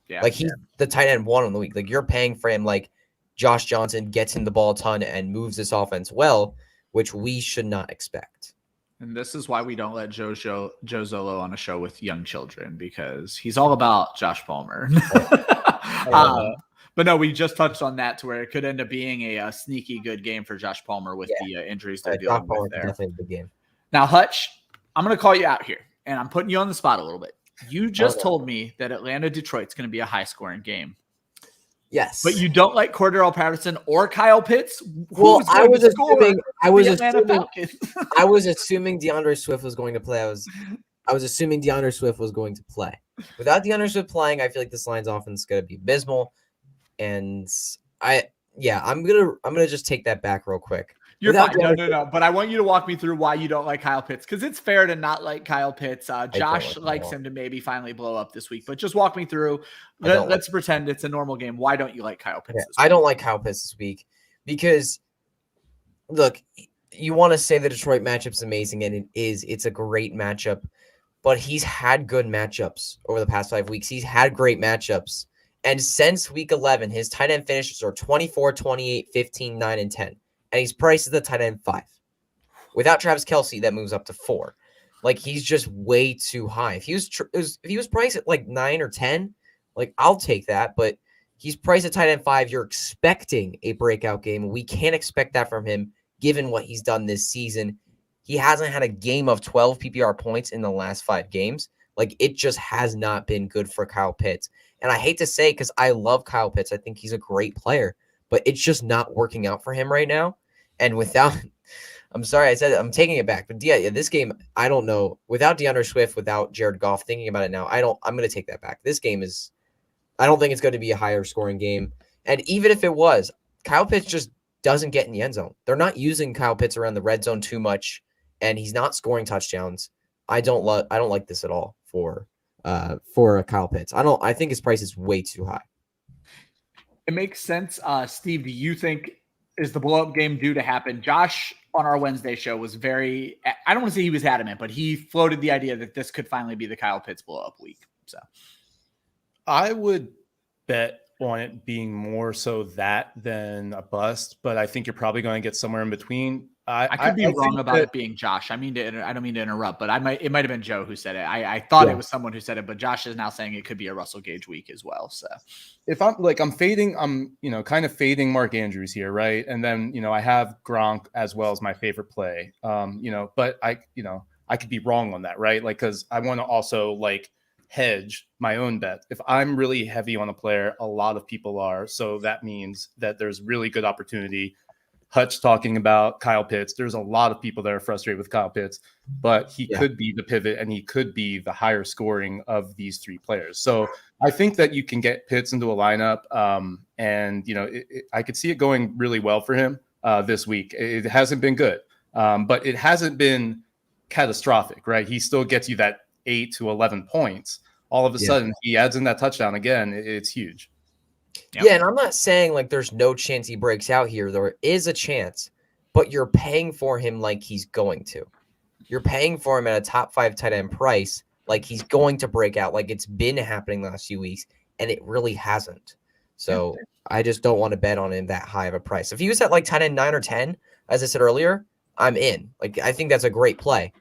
Yeah, like he's the tight end 1 on the week. Like you're paying for him. Like Josh Johnson gets him the ball a ton and moves this offense well, which we should not expect. And this is why we don't let Joe Zolo on a show with young children, because he's all about Josh Palmer. But no, we just touched on that to where it could end up being a sneaky good game for Josh Palmer with the injuries they're dealing with there. Definitely a good game. Now, Hutch, I'm going to call you out here, and I'm putting you on the spot a little bit. You just told me that Atlanta-Detroit's going to be a high-scoring game. Yes. But you don't like Cordero Patterson or Kyle Pitts? Well, I was assuming DeAndre Swift was going to play. I was assuming DeAndre Swift was going to play. Without DeAndre Swift playing, I feel like this line's offense is going to be abysmal. And I'm gonna just take that back real quick. You're fine. No. But I want you to walk me through why you don't like Kyle Pitts, because it's fair to not like Kyle Pitts. Josh likes him to maybe finally blow up this week, but just walk me through. Let's pretend it's a normal game. Why don't you like Kyle Pitts? This week? I don't like Kyle Pitts this week because, look, you want to say the Detroit matchup's amazing, and it is. It's a great matchup, but he's had good matchups over the past 5 weeks. He's had great matchups. And since week 11, his tight end finishes are 24, 28, 15, 9, and 10. And he's priced at the tight end 5. Without Travis Kelce, that moves up to 4. Like, he's just way too high. If he was priced at like 9 or 10, like, I'll take that. But he's priced at tight end 5. You're expecting a breakout game. We can't expect that from him, given what he's done this season. He hasn't had a game of 12 PPR points in the last 5 games. Like, it just has not been good for Kyle Pitts. And I hate to say, because I love Kyle Pitts, I think he's a great player, but it's just not working out for him right now. And I'm sorry, I said it, I'm taking it back, but yeah, this game, I don't know. Without DeAndre Swift, without Jared Goff, thinking about it now, I'm going to take that back. This game I don't think it's going to be a higher scoring game. And even if it was, Kyle Pitts just doesn't get in the end zone. They're not using Kyle Pitts around the red zone too much, and he's not scoring touchdowns. I don't like this at all for for Kyle Pitts. I think his price is way too high. It makes sense. Steve, do you think is the blow up game due to happen? Josh on our Wednesday show was I don't want to say he was adamant, but he floated the idea that this could finally be the Kyle Pitts blow up week. So I would bet on it being more so that than a bust, but I think you're probably going to get somewhere in between. I could be wrong about it being Josh. I don't mean to interrupt, but it might have been Joe who said it. I thought it was someone who said it, but Josh is now saying it could be a Russell Gage week as well. So if I'm kind of fading Mark Andrews here, right? And then, I have Gronk as well as my favorite play. But I could be wrong on that, right? Like, cause I want to also hedge my own bet. If I'm really heavy on a player, a lot of people are. So that means that there's really good opportunity. Hutch talking about Kyle Pitts. There's a lot of people that are frustrated with Kyle Pitts, but he could be the pivot and he could be the higher scoring of these three players. So I think that you can get Pitts into a lineup. I could see it going really well for him this week. It hasn't been good, but it hasn't been catastrophic, right? He still gets you that 8 to 11 points. All of a sudden he adds in that touchdown again. It's huge. Yep. Yeah, and I'm not saying there's no chance he breaks out here. There is a chance, but you're paying for him like he's going to. You're paying for him at a top 5 tight end price like he's going to break out, like it's been happening the last few weeks, and it really hasn't. So I just don't want to bet on him that high of a price. If he was at tight end 9 or 10, as I said earlier, I'm in. I think that's a great play.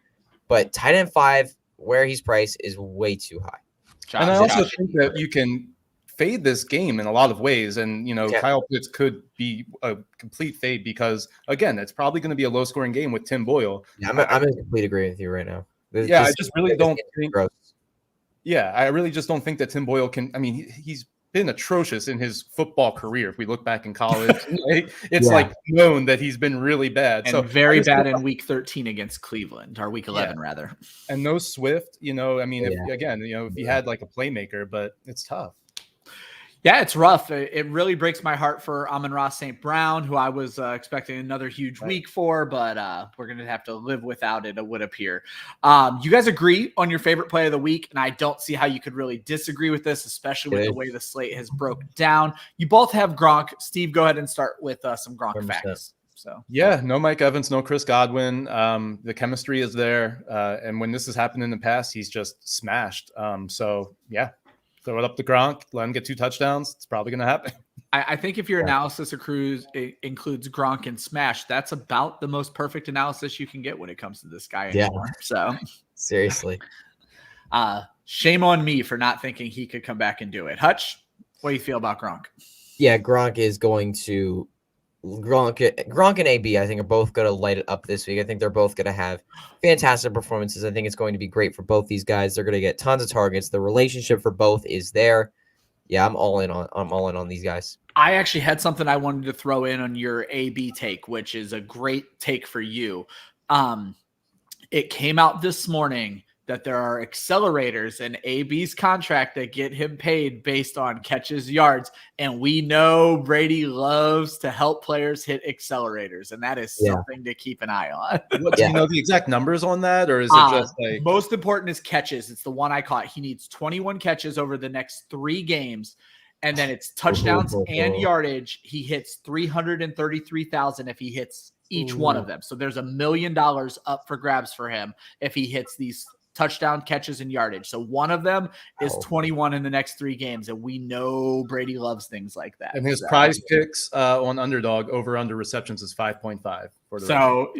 But tight end 5, where he's priced, is way too high. And I also think that you can fade this game in a lot of ways. And, Kyle Pitts could be a complete fade because, again, it's probably going to be a low scoring game with Tim Boyle. Yeah, I'm in complete agreement with you right now. I just really don't think. Yeah, I really just don't think that Tim Boyle can. I mean, he's been atrocious in his football career. If we look back in college, it's known that he's been really bad. And very bad in week 13 against Cleveland, or week 11 rather. And no Swift, if he had a playmaker, but it's tough. Yeah, it's rough. It really breaks my heart for Amon-Ra St. Brown, who I was expecting another huge week for, but we're going to have to live without it would appear. You guys agree on your favorite play of the week, and I don't see how you could really disagree with this, especially with the way the slate has broken down. You both have Gronk. Steve, go ahead and start with some Gronk 100%. Facts. So no Mike Evans, no Chris Godwin. The chemistry is there, and when this has happened in the past, he's just smashed. Throw it up to Gronk, let him get 2 touchdowns. It's probably going to happen. I think if your analysis includes Gronk and smash, that's about the most perfect analysis you can get when it comes to this guy anymore. So seriously, shame on me for not thinking he could come back and do it. Hutch, what do you feel about Gronk? Yeah, Gronk is going to Gronk and AB, I think, are both going to light it up this week. I think they're both going to have fantastic performances. I think it's going to be great for both these guys. They're going to get tons of targets. The relationship for both is there. Yeah, I'm all in on these guys. I actually had something I wanted to throw in on your AB take, which is a great take for you. It came out this morning that there are accelerators in AB's contract that get him paid based on catches, yards. And we know Brady loves to help players hit accelerators. And that is something to keep an eye on. Do you know the exact numbers on that? Or is it just most important is catches. It's the one I caught. He needs 21 catches over the next 3 games. And then it's touchdowns and yardage. He hits 333,000 if he hits each one of them. So there's $1 million up for grabs for him if he hits these touchdown catches and yardage. So one of them is 21 in the next 3 games. And we know Brady loves things like that. And his prize picks on Underdog over under receptions is 5.5. So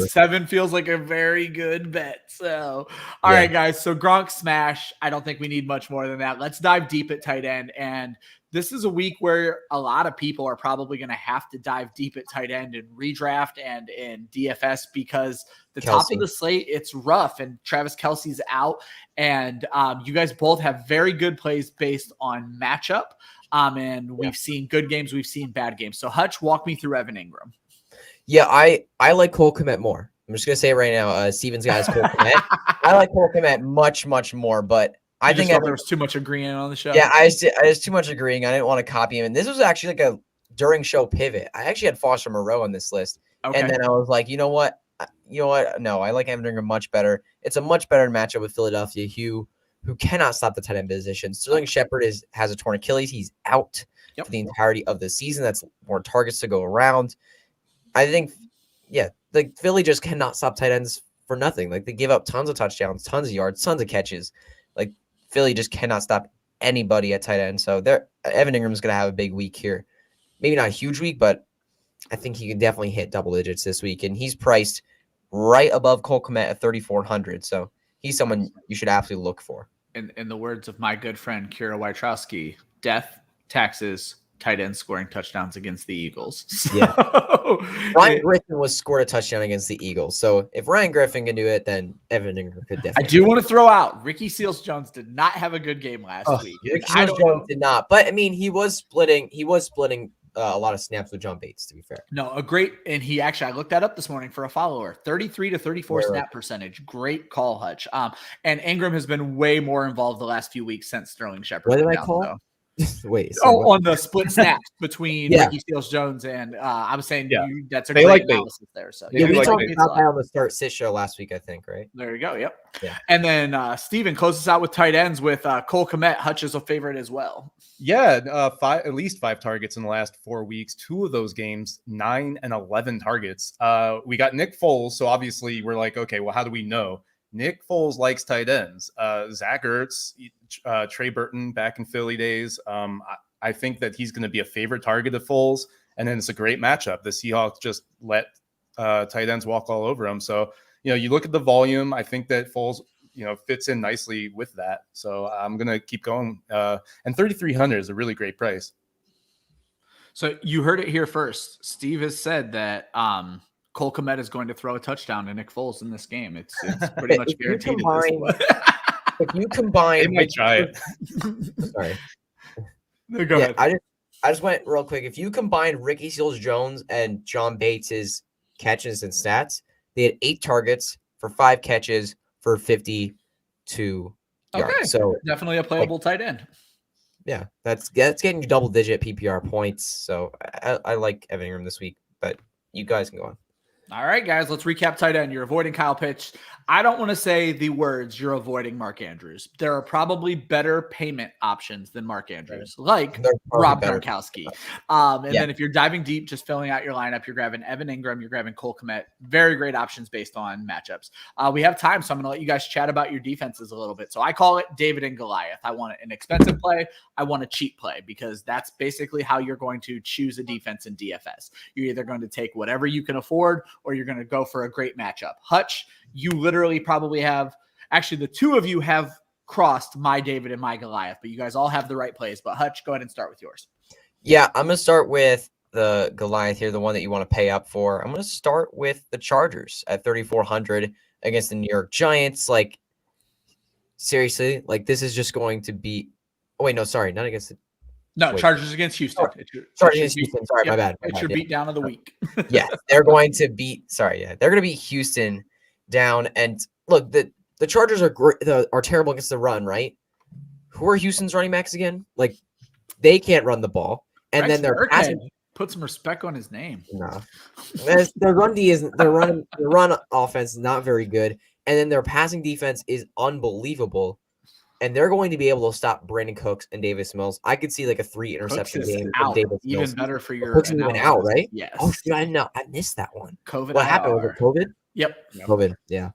7 feels like a very good bet. So, all right, guys. So Gronk smash. I don't think we need much more than that. Let's dive deep at tight end. And this is a week where a lot of people are probably going to have to dive deep at tight end and redraft and in DFS because the top of the slate, it's rough. And Travis Kelce's out. And you guys both have very good plays based on matchup. And we've seen good games. We've seen bad games. So Hutch, walk me through Evan Ingram. Yeah, I like Cole Kmet more. I'm just going to say it right now. Steven's guy is Cole Kmet. I like Cole Kmet much, much more, but I think there was too much agreeing on the show. Yeah, I was too much agreeing. I didn't want to copy him. And this was actually a during show pivot. I actually had Foster Moreau on this list. Okay. And then I was like, you know what? No, I like Evan Ingram much better. It's a much better matchup with Philadelphia. Hugh who cannot stop the tight end position. Sterling Shepard has a torn Achilles. He's out for the entirety of the season. That's more targets to go around. I think, like Philly just cannot stop tight ends for nothing. Like they give up tons of touchdowns, tons of yards, tons of catches. Like Philly just cannot stop anybody at tight end. So Evan Ingram's going to have a big week here. Maybe not a huge week, but I think he can definitely hit double digits this week. And he's priced right above Cole Kmet at 3,400. So he's someone you should absolutely look for. In the words of my good friend Kyra Wiaterowski, death, taxes, tight end scoring touchdowns against the Eagles. Yeah. Ryan Griffin was scored a touchdown against the Eagles. So if Ryan Griffin can do it, then Evan Ingram could definitely. I do want to throw out Ricky Seals-Jones did not have a good game last week. Ricky Seals-Jones did not. But I mean, he was splitting a lot of snaps with John Bates, to be fair. No, and he actually, I looked that up this morning for a follower, 33 to 34 snap percentage. Great call, Hutch. And Ingram has been way more involved the last few weeks since Sterling Shepard. What did I call? Wait. On the split snaps between Ricky Seals-Jones and I was saying that's a great analysis there. So we talked about that on the Start Sit show last week, I think, right? There you go. Yep. Yeah. And then Steven closes out with tight ends with Cole Kmet. Hutch is a favorite as well. Yeah, at least 5 targets in the last 4 weeks. 2 of those games, 9 and 11 targets. We got Nick Foles, so obviously we're like, okay, well, how do we know? Nick Foles likes tight ends. Zach Ertz, Trey Burton back in Philly days. I think that he's going to be a favorite target of Foles. And then it's a great matchup. The Seahawks just let tight ends walk all over them. So, you look at the volume. I think that Foles, fits in nicely with that. So I'm going to keep going. And 3,300 is a really great price. So you heard it here first. Steve has said that Cole Kmet is going to throw a touchdown to Nick Foles in this game. It's pretty much guaranteed. If you combine, they might try it. Sorry. No, go ahead. I just went real quick. If you combine Ricky Seals-Jones and John Bates's catches and stats, they had 8 targets for 5 catches for 52 yards. So definitely a playable tight end. Yeah, that's getting you double-digit PPR points. So I like Evan Ingram this week, but you guys can go on. All right, guys, let's recap tight end. You're avoiding Kyle Pitts. I don't want to say the words you're avoiding Mark Andrews. There are probably better payment options than Mark Andrews, like Rob Gronkowski. Then if you're diving deep, just filling out your lineup, you're grabbing Evan Ingram, you're grabbing Cole Kmet. Very great options based on matchups. We have time, so I'm going to let you guys chat about your defenses a little bit. So I call it David and Goliath. I want an expensive play. I want a cheap play because that's basically how you're going to choose a defense in DFS. You're either going to take whatever you can afford or you're going to go for a great matchup. Hutch, you literally probably have – actually, the two of you have crossed my David and my Goliath, but you guys all have the right plays. But Hutch, go ahead and start with yours. Yeah, I'm going to start with the Goliath here, the one that you want to pay up for. I'm going to start with the Chargers at 3,400 against the New York Giants. Like, seriously, like this is just going to be – oh, wait, no, sorry, not against the – No, Chargers against Houston. Chargers against Houston. Sorry, my bad. It's your beat down of the week. Yeah, they're going to beat. They're going to beat Houston down. And look, the Chargers are terrible against the run, right? Who are Houston's running backs again? Like they can't run the ball, and then they're passing. Put some respect on his name. No, their run D isn't. Their run offense is not very good, and then their passing defense is unbelievable. And they're going to be able to stop Brandon Cooks and Davis Mills. I could see like a 3 interception game from Davis Mills. Even better for your Cooks even out, right? Yes. Oh, shoot, I know. I missed that one. COVID. What happened? Was it COVID? Yep. COVID. Yeah.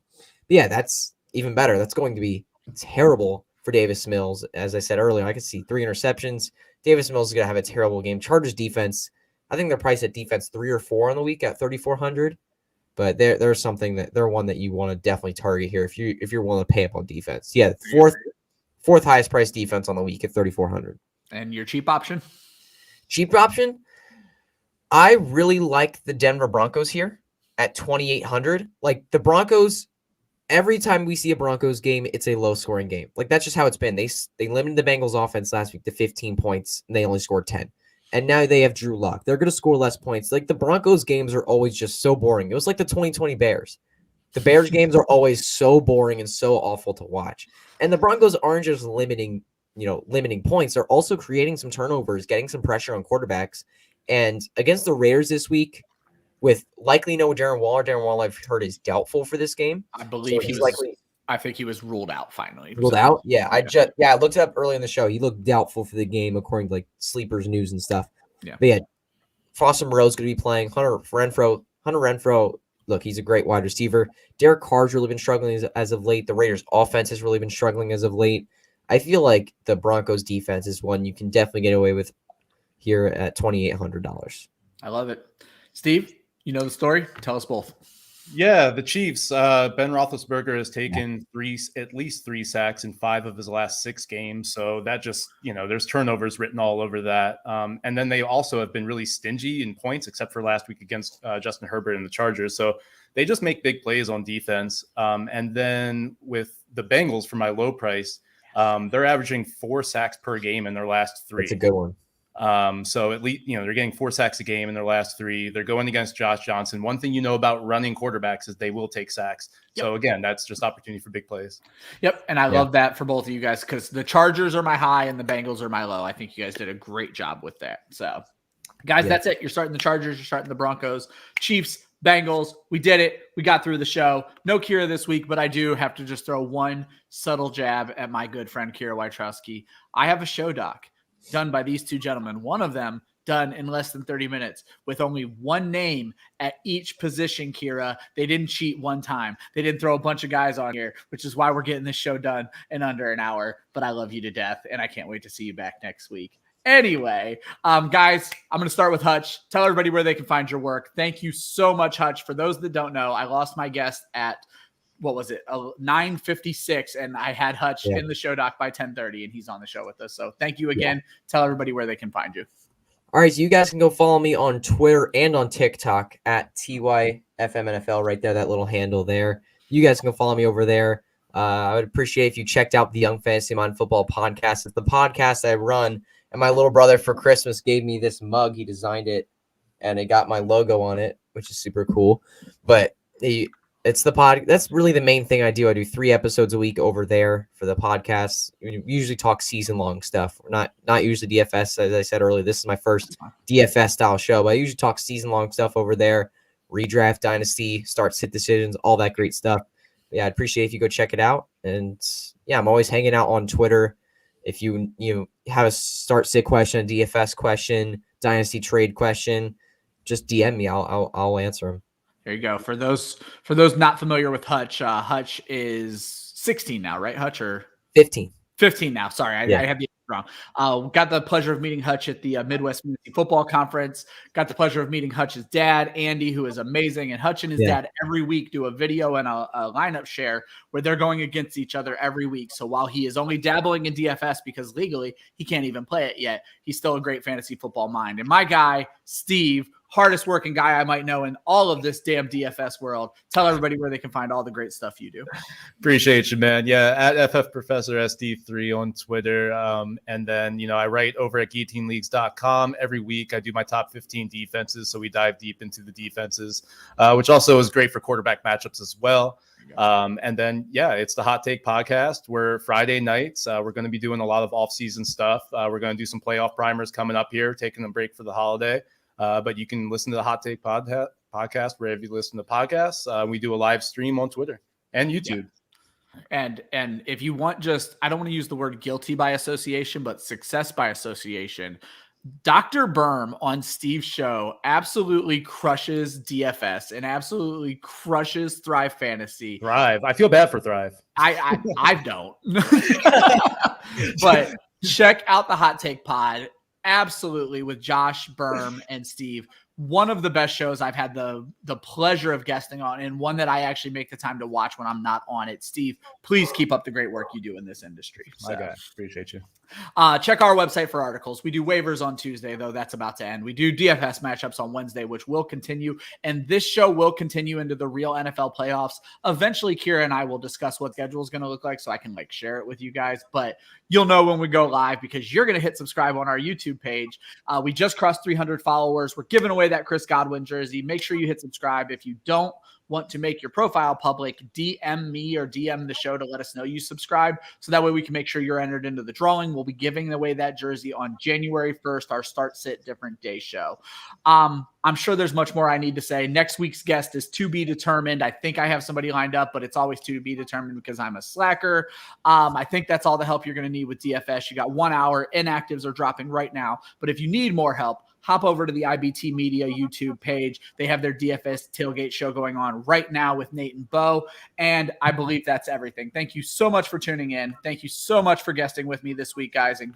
But yeah, that's even better. That's going to be terrible for Davis Mills. As I said earlier, I could see 3 interceptions. Davis Mills is going to have a terrible game. Chargers defense, I think they're priced at defense 3 or 4 on the week at 3,400. But there's something they're one that you want to definitely target here if you're willing to pay up on defense. Yeah, fourth highest price defense on the week at 3,400. And your cheap option? Cheap option? I really like the Denver Broncos here at 2,800. Like the Broncos, every time we see a Broncos game, it's a low scoring game. Like that's just how it's been. They limited the Bengals offense last week to 15 points and they only scored 10. And now they have Drew Lock. They're going to score less points. Like the Broncos games are always just so boring. It was like the 2020 Bears. The Bears games are always so boring and so awful to watch. And the Broncos aren't just limiting points. They're also creating some turnovers, getting some pressure on quarterbacks. And against the Raiders this week, with likely no Darren Waller. Darren Waller, I've heard, is doubtful for this game. I believe so he's likely. I think he was ruled out finally. Ruled out? Yeah, I looked it up early in the show. He looked doubtful for the game according to like Sleepers News and stuff. Yeah. But yeah, Foster Moreau's going to be playing. Hunter Renfrow, look, he's a great wide receiver. Derek Carr's really been struggling as of late. The Raiders' offense has really been struggling as of late. I feel like the Broncos' defense is one you can definitely get away with here at $2,800. I love it. Steve, you know the story? Tell us both. Yeah, the Chiefs. Ben Roethlisberger has taken at least three sacks in 5 of his last 6 games. So that just, there's turnovers written all over that. And then they also have been really stingy in points, except for last week against Justin Herbert and the Chargers. So they just make big plays on defense. And then with the Bengals, for my low price, they're averaging 4 sacks per game in their last 3. That's a good one. So at least, they're getting 4 sacks a game in their last 3. They're going against Josh Johnson. One thing about running quarterbacks is they will take sacks. Yep. So again, that's just opportunity for big plays. Yep. And I love that for both of you guys, because the Chargers are my high and the Bengals are my low. I think you guys did a great job with that. So guys, that's it. You're starting the Chargers. You're starting the Broncos, Chiefs, Bengals. We did it. We got through the show. No Kyra this week, but I do have to just throw one subtle jab at my good friend, Kyra Wiaterowski. I have a show doc done by these 2 gentlemen. One of them done in less than 30 minutes with only one name at each position, Kyra. They didn't cheat one time. They didn't throw a bunch of guys on here, which is why we're getting this show done in under an hour. But I love you to death, and I can't wait to see you back next week. Anyway, guys, I'm going to start with Hutch. Tell everybody where they can find your work. Thank you so much, Hutch. For those that don't know, I lost my guest at 9:56, and I had Hutch in the show doc by 10:30, and he's on the show with us. So thank you again. Tell everybody where they can find you. All right, so you guys can go follow me on Twitter and on TikTok at TYFMNFL right there, that little handle there. You guys can go follow me over there. I would appreciate if you checked out the Young Fantasy Mind Football podcast. It's the podcast I run, and my little brother for Christmas gave me this mug. He designed it, and it got my logo on it, which is super cool. But it's the pod. That's really the main thing I do. I do 3 episodes a week over there for the podcast. We usually talk season-long stuff. Not usually DFS. As I said earlier, this is my first DFS style show, but I usually talk season-long stuff over there. Redraft, dynasty, start sit decisions, all that great stuff. But yeah, I'd appreciate if you go check it out. And yeah, I'm always hanging out on Twitter. If you have a start sit question, a DFS question, dynasty trade question, just DM me. I'll answer them. There you go. For those not familiar with Hutch, Hutch is 16 now, right, Hutch? Or 15. 15 now. Sorry, I have the wrong. Got the pleasure of meeting Hutch at the Midwest Fantasy Football Conference. Got the pleasure of meeting Hutch's dad, Andy, who is amazing. And Hutch and his dad every week do a video and a lineup share where they're going against each other every week. So while he is only dabbling in DFS because legally he can't even play it yet, he's still a great fantasy football mind. And my guy, Steve, hardest working guy I might know in all of this damn DFS world. Tell everybody where they can find all the great stuff you do. Appreciate you, man. Yeah, at FF Professor SD3 on Twitter. And then, I write over at guillotineleagues.com every week. I do my top 15 defenses, so we dive deep into the defenses, which also is great for quarterback matchups as well. And then, it's the Hot Take podcast where Friday nights, we're going to be doing a lot of off-season stuff. We're going to do some playoff primers coming up here, taking a break for the holiday. But you can listen to the Hot Take podcast wherever you listen to podcasts. We do a live stream on Twitter and YouTube. Yeah. And if you want I don't want to use the word guilty by association, but success by association, Dr. Berm on Steve's show absolutely crushes DFS and absolutely crushes Thrive Fantasy. Thrive. I feel bad for Thrive. I don't. But check out the Hot Take pod. Absolutely, with Josh, Berm, and Steve. One of the best shows I've had the pleasure of guesting on, and one that I actually make the time to watch when I'm not on it. Steve, please keep up the great work you do in this industry. My guy, appreciate you. Check our website for articles. We do waivers on Tuesday, though that's about to end. We do DFS matchups on Wednesday, which will continue, and this show will continue into the real NFL playoffs. Eventually, Kyra and I will discuss what schedule is going to look like so I can share it with you guys, but you'll know when we go live because you're going to hit subscribe on our YouTube page. We just crossed 300 followers. We're giving away that Chris Godwin jersey. Make sure you hit subscribe. If you don't want to make your profile public, DM me or DM the show to let us know you subscribe. So that way we can make sure you're entered into the drawing. We'll be giving away that jersey on January 1st, our Start Sit Different Day show. I'm I'm sure there's much more I need to say. Next week's guest is to be determined. I think I have somebody lined up, but it's always to be determined because I'm a slacker. I think that's all the help you're going to need with DFS. You got 1 hour. Inactives are dropping right now. But if you need more help, hop over to the IBT Media YouTube page. They have their DFS tailgate show going on right now with Nate and Bo. And I believe that's everything. Thank you so much for tuning in. Thank you so much for guesting with me this week, guys. And